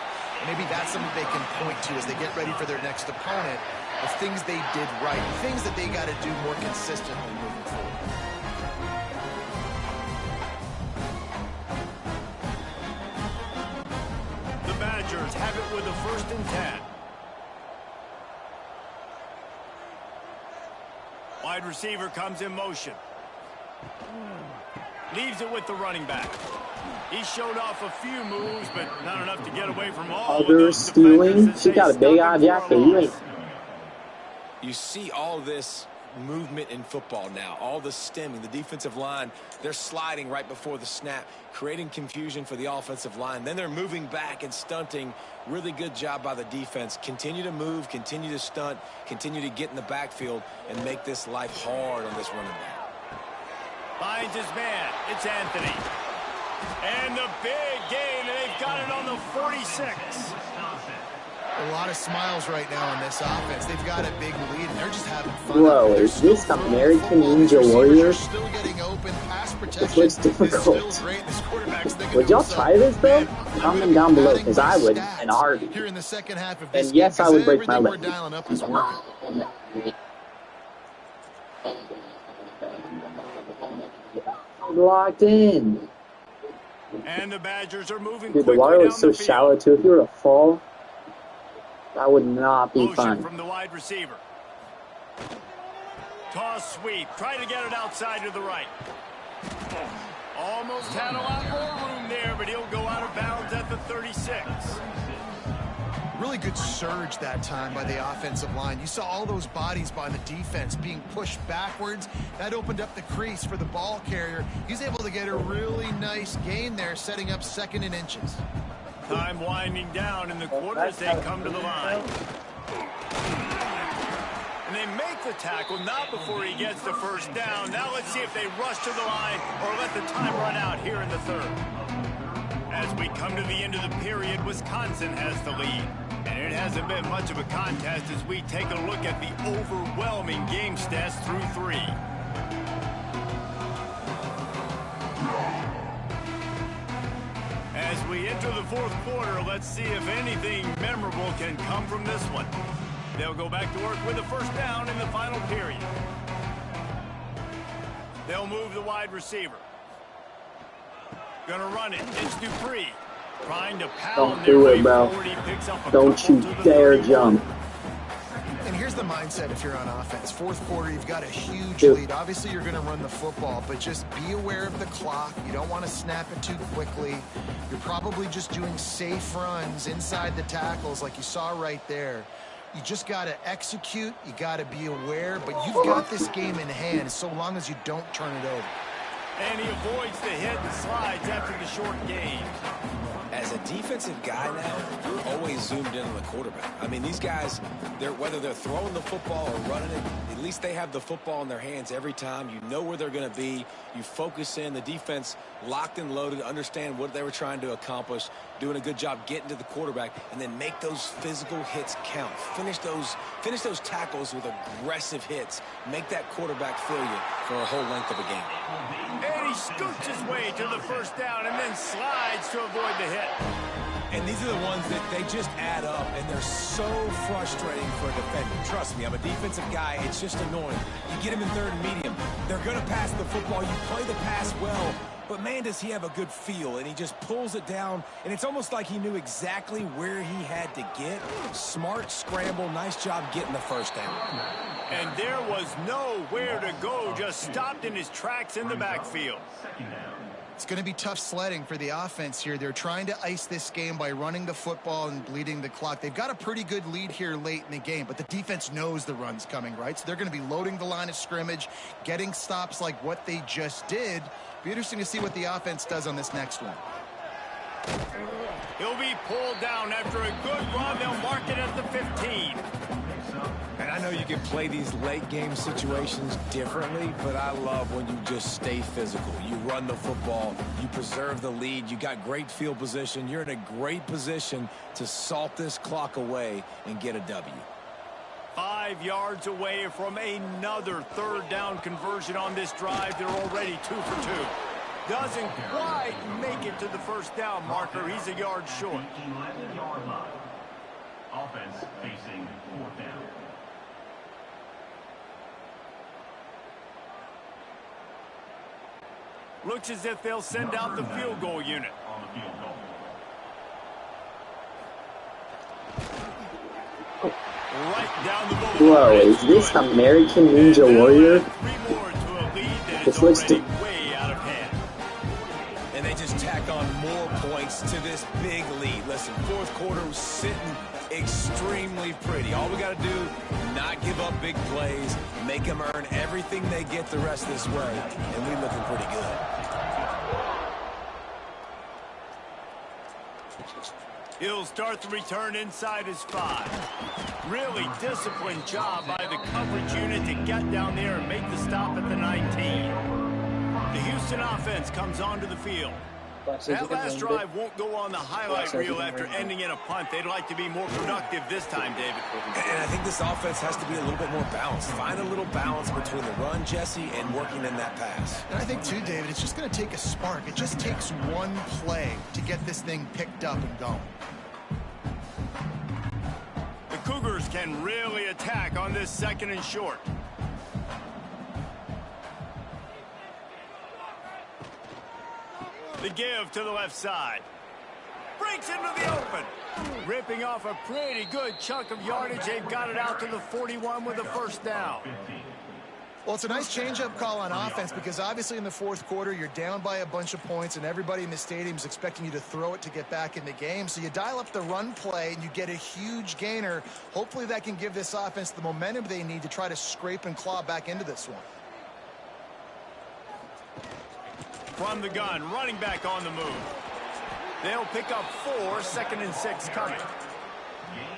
Maybe that's something they can point to as they get ready for their next opponent, of things they did right, things that they got to do more consistently moving forward. The Badgers have it with a 1st and 10. Wide receiver comes in motion. Leaves it with the running back. He showed off a few moves, but not enough to get away from all of those stealing. She got a big eye jacket. You see all this movement in football now, all the stemming, the defensive line, they're sliding right before the snap, creating confusion for the offensive line. Then they're moving back and stunting. Really good job by the defense. Continue to move, continue to stunt, continue to get in the backfield and make this life hard on this running back. Finds his man. It's Anthony. And the big gain, and they've got it on the 46. A lot of smiles right now on this offense. They've got a big lead, and they're just having fun. Bro, is this American Ninja Warrior? Still getting open. Pass protection. This looks difficult. Is still great. This quarterback's thinking would y'all try this, though? Comment down below, because I would in a heartbeat. Here in the second half of this and yes, I would break my leg. We're dialing up is working. Locked in. And the Badgers are moving. Dude, the water was so shallow too. If you were to fall, that would not be fun. From the wide receiver. Toss sweep. Try to get it outside to the right. Almost had a lot more room there, but he'll go out of bounds at the 36. Really good surge that time by the offensive line. You saw all those bodies by the defense being pushed backwards. That opened up the crease for the ball carrier. He's able to get a really nice gain there, setting up 2nd and inches. Time winding down in the quarter as they come to the line. And they make the tackle, not before he gets the 1st down. Now let's see if they rush to the line or let the time run out here in the 3rd. As we come to the end of the period, Wisconsin has the lead. And it hasn't been much of a contest as we take a look at the overwhelming game stats through 3. As we enter the 4th quarter, let's see if anything memorable can come from this one. They'll go back to work with a 1st down in the final period. They'll move the wide receiver. Gonna run it. It's Dupree. Trying to pound Don't do it, bro. Don't you dare jump. And here's the mindset if you're on offense. 4th quarter, you've got a huge lead. Obviously, you're going to run the football, but just be aware of the clock. You don't want to snap it too quickly. You're probably just doing safe runs inside the tackles like you saw right there. You just got to execute. You got to be aware, but you've got this game in hand so long as you don't turn it over. And he avoids the hit and slides after the short gain. As a defensive guy now, you're always zoomed in on the quarterback. I mean, these guys, whether they're throwing the football or running it, at least they have the football in their hands every time. You know where they're going to be. You focus in. The defense locked and loaded, understand what they were trying to accomplish, doing a good job getting to the quarterback, and then make those physical hits count. Finish those tackles with aggressive hits. Make that quarterback feel you for a whole length of a game. And he scoots his way to the first down and then slides to avoid the hit. And these are the ones that they just add up, and they're so frustrating for a defender. Trust me, I'm a defensive guy. It's just annoying. You get him in third and medium. They're going to pass the football. You play the pass well, but man, does he have a good feel, and he just pulls it down, and it's almost like he knew exactly where he had to get. Smart scramble. Nice job getting the first down. And there was nowhere to go, just stopped in his tracks in the backfield. It's going to be tough sledding for the offense here. They're trying to ice this game by running the football and bleeding the clock. They've got a pretty good lead here late in the game, but the defense knows the run's coming, right? So they're going to be loading the line of scrimmage, getting stops like what they just did. Be interesting to see what the offense does on this next one. He'll be pulled down after a good run. They'll mark it at the 15. And I know you can play these late game situations differently, but I love when you just stay physical. You run the football, you preserve the lead, you got great field position, you're in a great position to salt this clock away and get a W. 5 yards away from another third down conversion on this drive. They're already 2 for 2. Doesn't quite make it to the first down marker. He's a yard short. 11-yard line. Offense facing fourth down. Looks as if they'll send out the field goal unit. On the field goal. Right down the boulevard. Whoa, is this American Ninja Warrior? 3 more to a lead that This is looks already way out of hand. And they just tack on more points to this big lead. Listen, fourth quarter was sitting extremely pretty. All we got to do, not give up big plays, make them earn everything they get the rest this way, and we're looking pretty good. He'll start the return inside his 5. Really disciplined job by the coverage unit to get down there and make the stop at the 19. The Houston offense comes onto the field. That last drive won't go on the highlight reel after ending in a punt. They'd like to be more productive this time, David. And I think this offense has to be a little bit more balanced. Find a little balance between the run, Jesse, and working in that pass. And I think, too, David, it's just going to take a spark. It just takes one play to get this thing picked up and going. The Cougars can really attack on this 2nd and short. The give to the left side. Breaks into the open. Ripping off a pretty good chunk of yardage. They've got it out to the 41 with a first down. Well, it's a nice change-up call on offense because obviously in the fourth quarter, you're down by a bunch of points and everybody in the stadium is expecting you to throw it to get back in the game. So you dial up the run play and you get a huge gainer. Hopefully that can give this offense the momentum they need to try to scrape and claw back into this one. From the gun, running back on the move. They'll pick up 4, 2nd and 6 coming.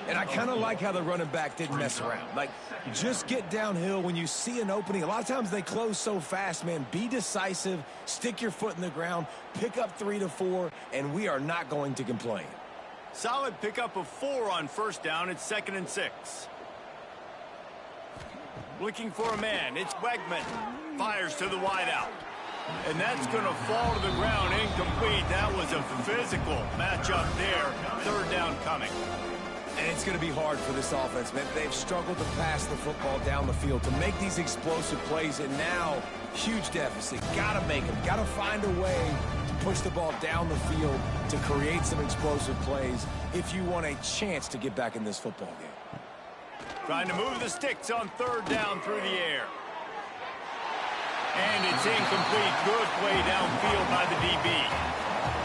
And I kind of like how the running back didn't mess around. Like, just get downhill when you see an opening. A lot of times they close so fast, man. Be decisive, stick your foot in the ground, pick up 3 to 4, and we are not going to complain. Solid pickup of 4 on first down. It's 2nd and 6. Looking for a man. It's Wegman. Fires to the wideout. And that's going to fall to the ground incomplete. That was a physical matchup there. 3rd down coming. And it's going to be hard for this offense, man. They've struggled to pass the football down the field to make these explosive plays, and now huge deficit. Got to make them. Got to find a way to push the ball down the field to create some explosive plays if you want a chance to get back in this football game. Trying to move the sticks on 3rd down through the air. And it's incomplete. Good play downfield by the DB.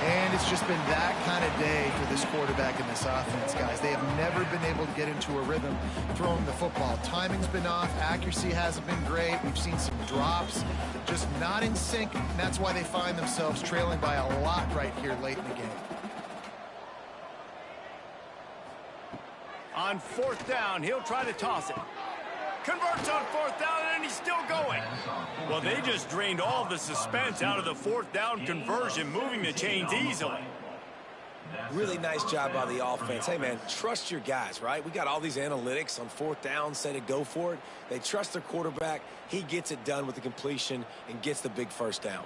And it's just been that kind of day for this quarterback and this offense, guys. They have never been able to get into a rhythm throwing the football. Timing's been off. Accuracy hasn't been great. We've seen some drops. Just not in sync, and that's why they find themselves trailing by a lot right here late in the game. On fourth down, he'll try to toss it. Converts on fourth down, and he's still going. Well, they just drained all the suspense out of the fourth down conversion, moving the chains easily. Really nice job by the offense. Hey, man, trust your guys, right? We got all these analytics on fourth down, say to go for it. They trust their quarterback. He gets it done with the completion and gets the big first down.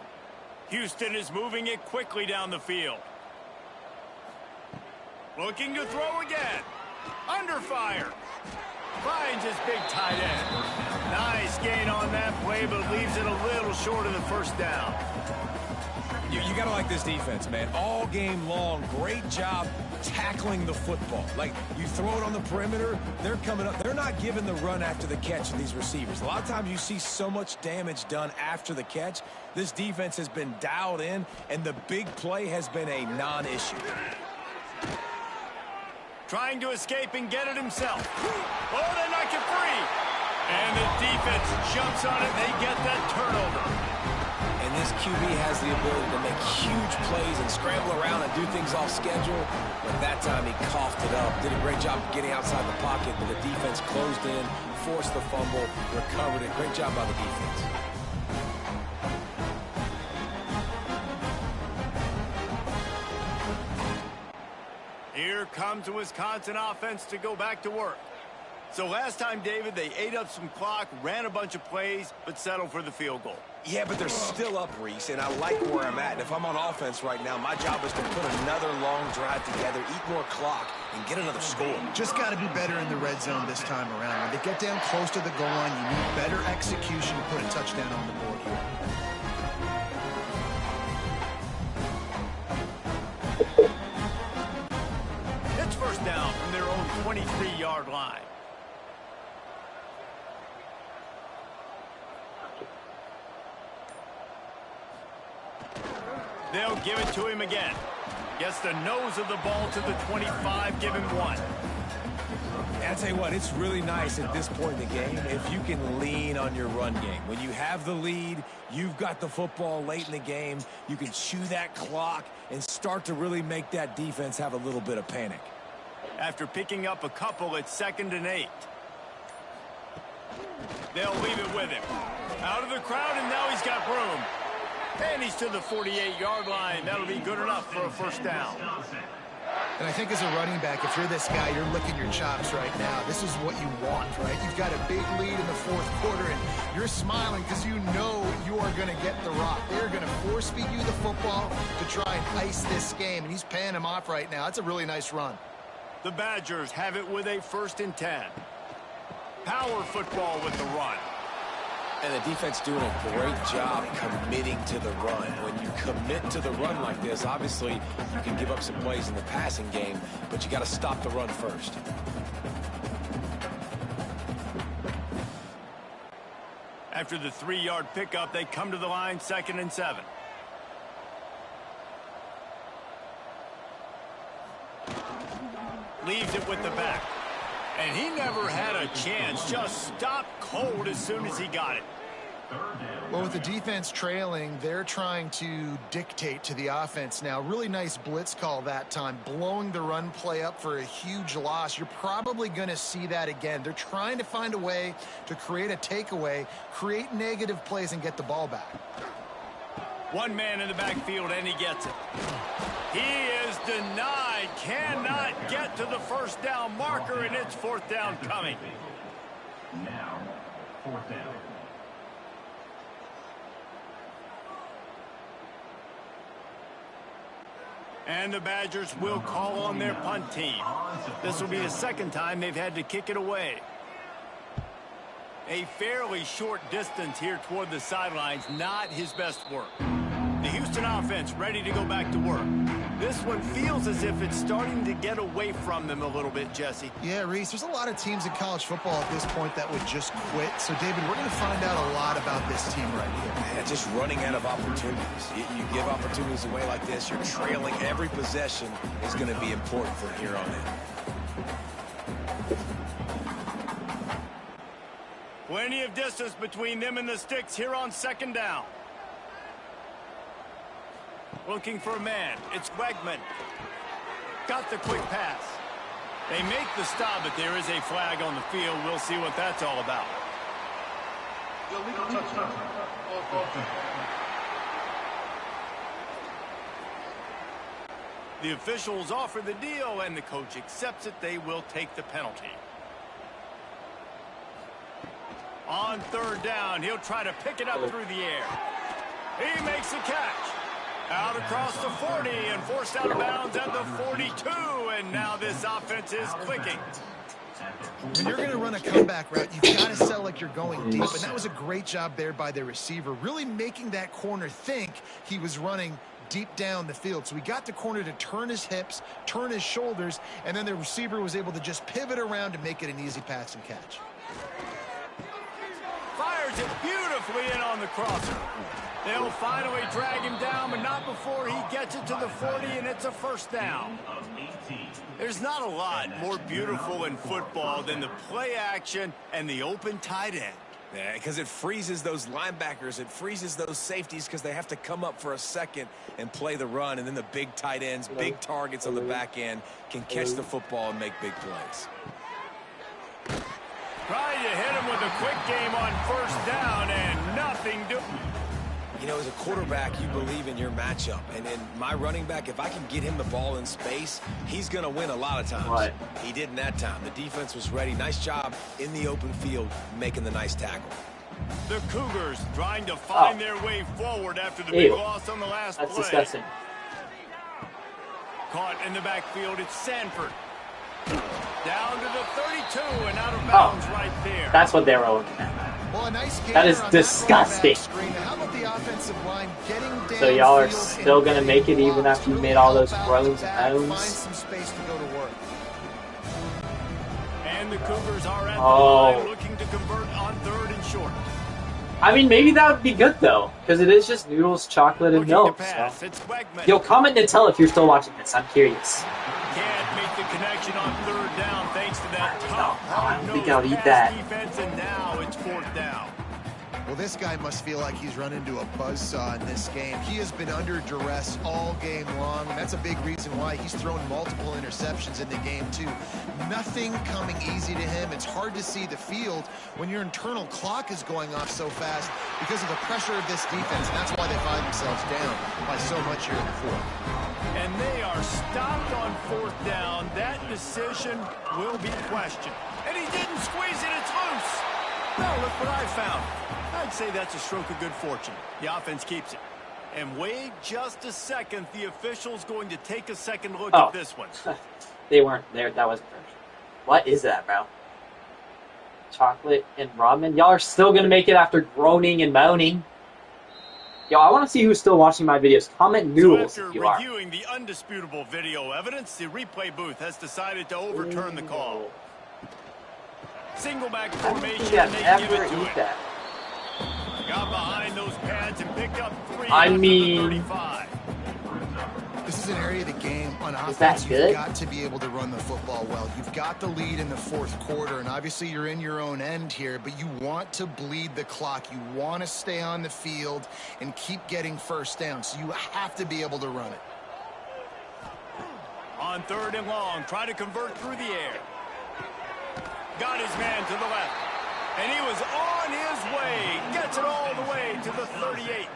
Houston is moving it quickly down the field. Looking to throw again. Under fire. Finds his big tight end. Nice gain on that play, but leaves it a little short of the first down. You got to like this defense, man. All game long, great job tackling the football. Like, you throw it on the perimeter, they're coming up. They're not giving the run after the catch to these receivers. A lot of times you see so much damage done after the catch. This defense has been dialed in, and the big play has been a non-issue. Trying to escape and get it himself. Oh, they knock it free. And the defense jumps on it. They get that turnover. And this QB has the ability to make huge plays and scramble around and do things off schedule. But that time he coughed it up. Did a great job of getting outside the pocket, but the defense closed in, forced the fumble, recovered it. Great job by the defense. Here comes the Wisconsin offense to go back to work. So last time, David, they ate up some clock, ran a bunch of plays, but settled for the field goal. Yeah, but they're still up, Reese, and I like where I'm at. And if I'm on offense right now, my job is to put another long drive together, eat more clock, and get another score. Just got to be better in the red zone this time around. When they get down close to the goal line, you need better execution to put a touchdown on the board here. It's first down from their own 23-yard line. They'll give it to him again. Gets the nose of the ball to the 25, give him one. And I'll tell you what, it's really nice at this point in the game if you can lean on your run game. When you have the lead, you've got the football late in the game, you can chew that clock and start to really make that defense have a little bit of panic. After picking up a couple, it's 2nd and 8. They'll leave it with him. Out of the crowd, and now he's got room. And he's to the 48-yard line. That'll be good enough for a first down. And I think as a running back, if you're this guy, you're licking your chops right now. This is what you want, right? You've got a big lead in the fourth quarter, and you're smiling because you know you are going to get the rock. They're going to force-feed you the football to try and ice this game, and he's paying him off right now. That's a really nice run. The Badgers have it with a 1st and 10. Power football with the run. And the defense doing a great job committing to the run. When you commit to the run like this, obviously you can give up some plays in the passing game, but you got to stop the run first. After the 3-yard pickup, they come to the line, 2nd and 7. Leaves it with the back. And he never had a chance. Just stopped cold as soon as he got it. Well, with the defense trailing, they're trying to dictate to the offense now. Really nice blitz call that time, blowing the run play up for a huge loss. You're probably going to see that again. They're trying to find a way to create a takeaway, create negative plays, and get the ball back. One man in the backfield, and he gets it. He is denied, cannot get to the first down marker, and it's 4th down coming. Now, 4th down. And the Badgers will call on their punt team. This will be the 2nd time they've had to kick it away. A fairly short distance here toward the sidelines, not his best work. The Houston offense ready to go back to work. This one feels as if it's starting to get away from them a little bit, Jesse. Yeah, Reese, there's a lot of teams in college football at this point that would just quit. So, David, we're going to find out a lot about this team right here. Yeah, just running out of opportunities. You give opportunities away like this, you're trailing. Every possession is going to be important from here on in. Plenty of distance between them and the sticks here on 2nd down. Looking for a man. It's Wegman. Got the quick pass. They make the stop, but there is a flag on the field. We'll see what that's all about. The officials offer the deal, and the coach accepts it. They will take the penalty. On third down, he'll try to pick it up through the air. He makes the catch. Out across the 40 and forced out of bounds at the 42. And now this offense is clicking. When you're going to run a comeback route, you've got to sell like you're going deep. And that was a great job there by the receiver, really making that corner think he was running deep down the field. So he got the corner to turn his hips, turn his shoulders, and then the receiver was able to just pivot around and make it an easy pass and catch. Fires it beautifully in on the crosser. They'll finally drag him down, but not before he gets it to the 40, and it's a first down. There's not a lot more beautiful in football than the play action and the open tight end. Yeah, because it freezes those linebackers. It freezes those safeties because they have to come up for a second and play the run, and then the big tight ends, big targets on the back end can catch the football and make big plays. Trying to hit him with a quick game on first down, and nothing doing. You know, as a quarterback, you believe in your matchup. And in my running back, if I can get him the ball in space, he's going to win a lot of times. Right. He didn't that time. The defense was ready. Nice job in the open field making the nice tackle. The Cougars trying to find their way forward after the big loss on the last play. That's disgusting. Caught in the backfield, it's Sanford. Down to the 32 and out of bounds right there. That's what they were looking at. Well, a nice that is disgusting. So y'all are still going to make it even after you made all those groans and moans? And the Cougars are at the line looking to convert on third and short. I mean, maybe that would be good, though, because it is just noodles, chocolate, and milk. So. Yo, comment and tell if you're still watching this. I'm curious. Can't make the connection on third down thanks to that tough, I don't think I'll eat that. defense, and now it's fourth down. Well, this guy must feel like he's run into a buzzsaw in this game. He has been under duress all game long, and that's a big reason why he's thrown multiple interceptions in the game, too. Nothing coming easy to him. It's hard to see the field when your internal clock is going off so fast because of the pressure of this defense, and that's why they find themselves down by so much here in the fourth. And they are stopped on fourth down. That decision will be questioned. And he didn't squeeze it. It's loose. No, look what I found. I'd say that's a stroke of good fortune. The offense keeps it. And wait just a second. The official's going to take a second look at this one. They weren't there. That wasn't perfect. What is that, bro? Chocolate and ramen? Y'all are still going to make it after groaning and moaning. Yo, I want to see who's still watching my videos. Comment noodles if you are. After reviewing the undisputable video evidence, the replay booth has decided to overturn the call. Single back formation, and they give it to it. Got behind those pads and picked up 3 I mean, 35. This is an area of the game on offense you've got to be able to run the football well. You've got the lead in the fourth quarter, and obviously you're in your own end here, but you want to bleed the clock. You want to stay on the field and keep getting first down, so you have to be able to run it. On third and long, try to convert through the air. Got his man to the left. And he was on his way. Gets it all the way to the 38.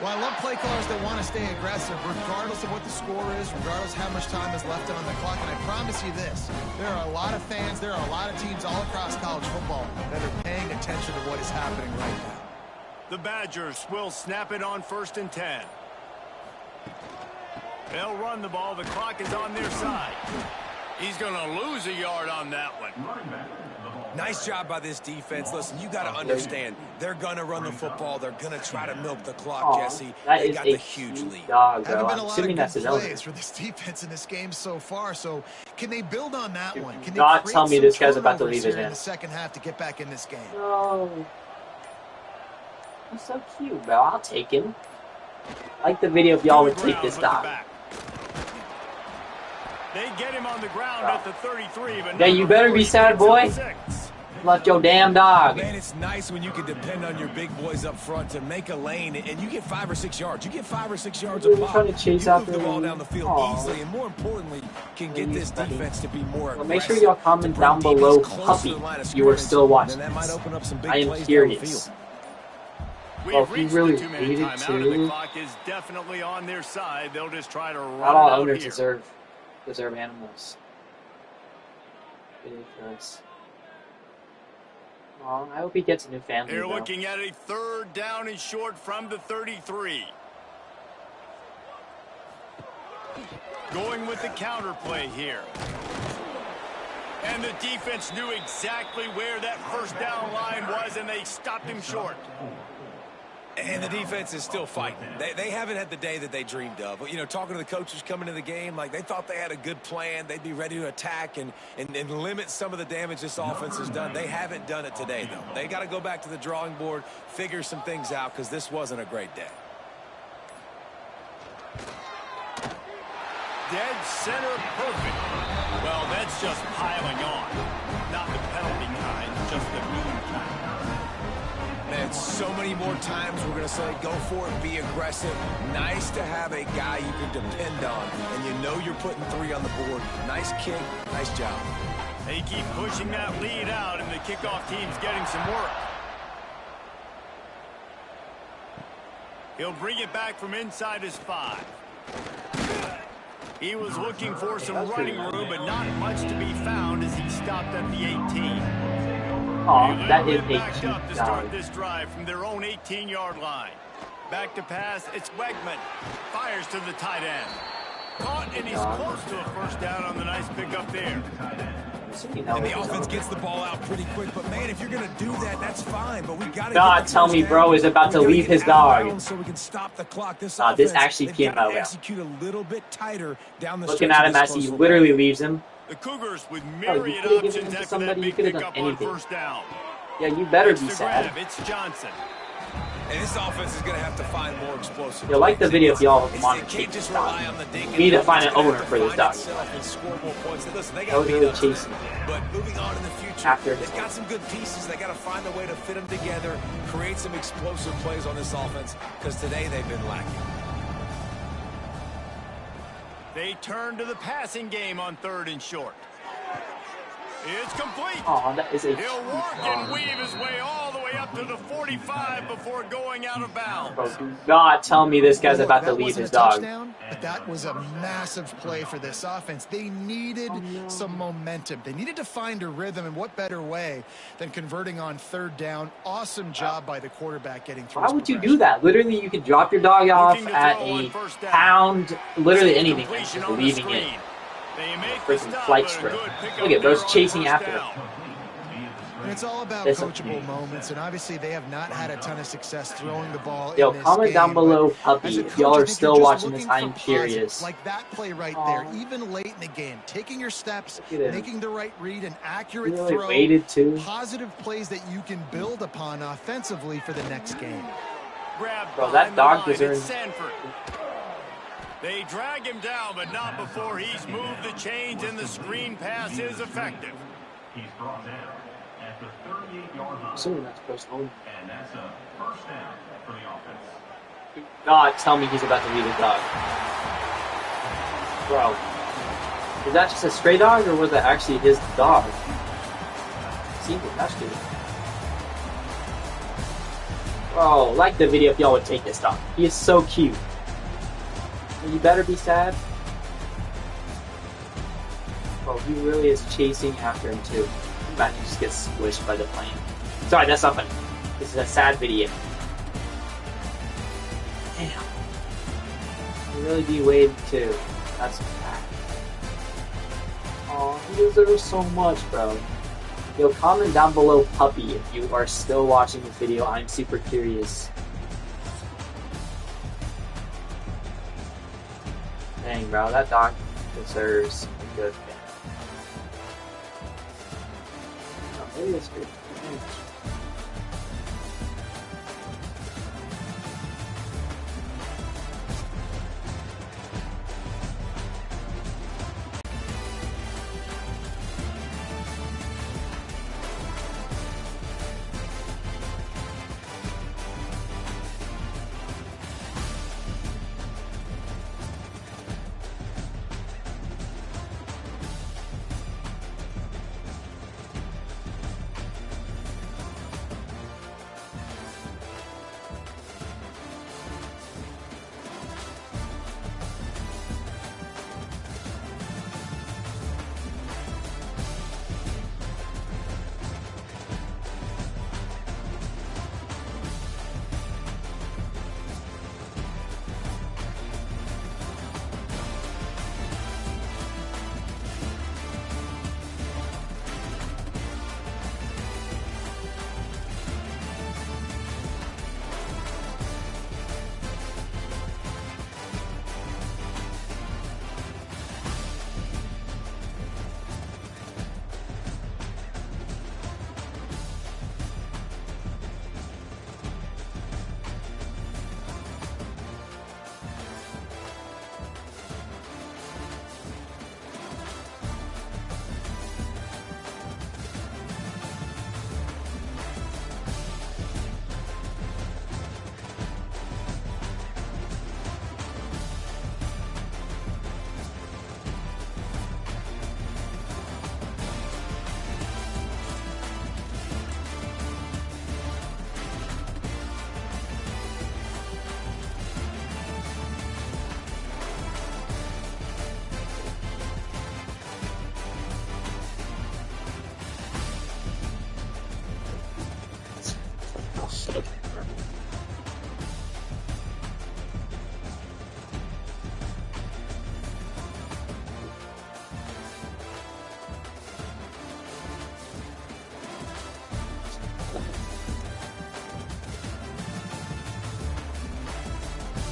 Well, I love play callers that want to stay aggressive, regardless of what the score is, regardless of how much time is left on the clock. And I promise you this, there are a lot of fans, there are a lot of teams all across college football that are paying attention to what is happening right now. The Badgers will snap it on 1st and 10. They'll run the ball. The clock is on their side. He's going to lose a yard on that one. Nice job by this defense. Listen, you got to understand, they're going to run the football. They're going to try to milk the clock, Jesse. They got the huge lead. Haven't been a lot of good plays for this defense in this game so far. So can they build on that one? Can they not tell me this guy's about to leave his in the second half to get back in this game? No. He's so cute, bro. I'll take him. Like the video if y'all would take this dog. They get him on the ground at the 33, but yeah, you better be sad, boy. Left your damn dog. Man, it's nice when you can depend on your big boys up front to make a lane, and you get 5 or 6 yards. You get 5 or 6 yards Really a pop. trying to chase you out move the ball down the field easily, and more importantly, can get this defense to be more aggressive. Make sure y'all comment down below, puppy, if you are still watching this. I am curious. Well, if you really needed to, the clock is definitely on their side. They'll just try to run not all it out owners here. deserve animals. Ridiculous. Well, I hope he gets a new family. They're though. looking at a 3rd down and short from the 33. Going with the counter play here. And the defense knew exactly where that 1st down line was, and they stopped him short. And the defense is still fighting. They haven't had the day that they dreamed of. You know, talking to the coaches coming to the game, like they thought they had a good plan. They'd be ready to attack and limit some of the damage this offense has done. They haven't done it today, though. They got to go back to the drawing board, figure some things out, because this wasn't a great day. Dead center perfect. Well, that's just piling on. Not the penalty kind, just the mean kind. Man, so many more times we're going to say, go for it, be aggressive. Nice to have a guy you can depend on, and you know you're putting 3 on the board. Nice kick, nice job. They keep pushing that lead out, and the kickoff team's getting some work. He'll bring it back from inside his 5. He was looking for some running room, but not much to be found as he stopped at the 18. Oh, that is backed up to start 18. this drive from their own 18-yard line. Back to pass, it's Wegman. Fires to the tight end. Caught, and he's close to a 1st down on the nice pickup there. And the offense gets the ball out pretty quick, but man, if you're going to do that, that's fine. But we got to. God, tell me, bro, is about to leave his dog. So we can stop the clock. This actually came out well. Execute a little bit tighter down the Looking at him as he literally leaves him. The Cougars with You myriad could have options given him to after somebody. that You big could have done pickup on anything. 1st down. Yeah, you better be It's the sad. grab, it's Johnson. And this offense is going to have to find more explosive. You'll like the video if y'all want to They take can't this just dog. rely on the dink. We need to find an owner for this dog. Listen, they That got was to really beat up today. chasing. But moving on in the future, After they've got some good pieces. They got to find a way to fit them together, create some explosive plays on this offense, because today they've been lacking. They turn to the passing game on 3rd and short. It's complete. Oh, that is a He'll work and weave his way all the way up to the 45 before going out of bounds. Bro, do not tell me this guy's about to leave his dog. Touchdown, but that was a massive play for this offense. They needed some momentum. They needed to find a rhythm, and what better way than converting on 3rd down? Awesome job by the quarterback getting through. Why would you do that? Literally, you could drop your dog off at a pound, literally anything, and just leaving it. Freaking flight strip. Look at those chasing after him. And it's all about coachable moments, and obviously they have not had a ton of success throwing the ball. Yo, in this comment game, down below, puppy, if y'all are still watching looking this. I'm for curious. Like that play right there, even late in the game, taking your steps, making the right read, and accurate Really throw. waited too. Positive plays that you can build upon offensively for the next game. Bro, that dog deserves. They drag him down, but not before he's moved the chains, and the screen pass is effective. He's brought down at the 38-yard line. Assuming that's close home. And that's a 1st down for the offense. Do not tell me he's about to leave his dog. Bro. Was that just a stray dog, or was that actually his dog? Seemed attached to it. Bro, like the video if y'all would take this dog. He is so cute. You better be sad. Bro, he really is chasing after him too. Imagine he just gets squished by the plane. Sorry, that's not funny. This is a sad video. Damn. You really be waiting too. That's a fact. Aw, he deserves so much, bro. Yo, comment down below, puppy, if you are still watching this video. I'm super curious. Dang, bro, that dog deserves a good thing. Oh, maybe it's good.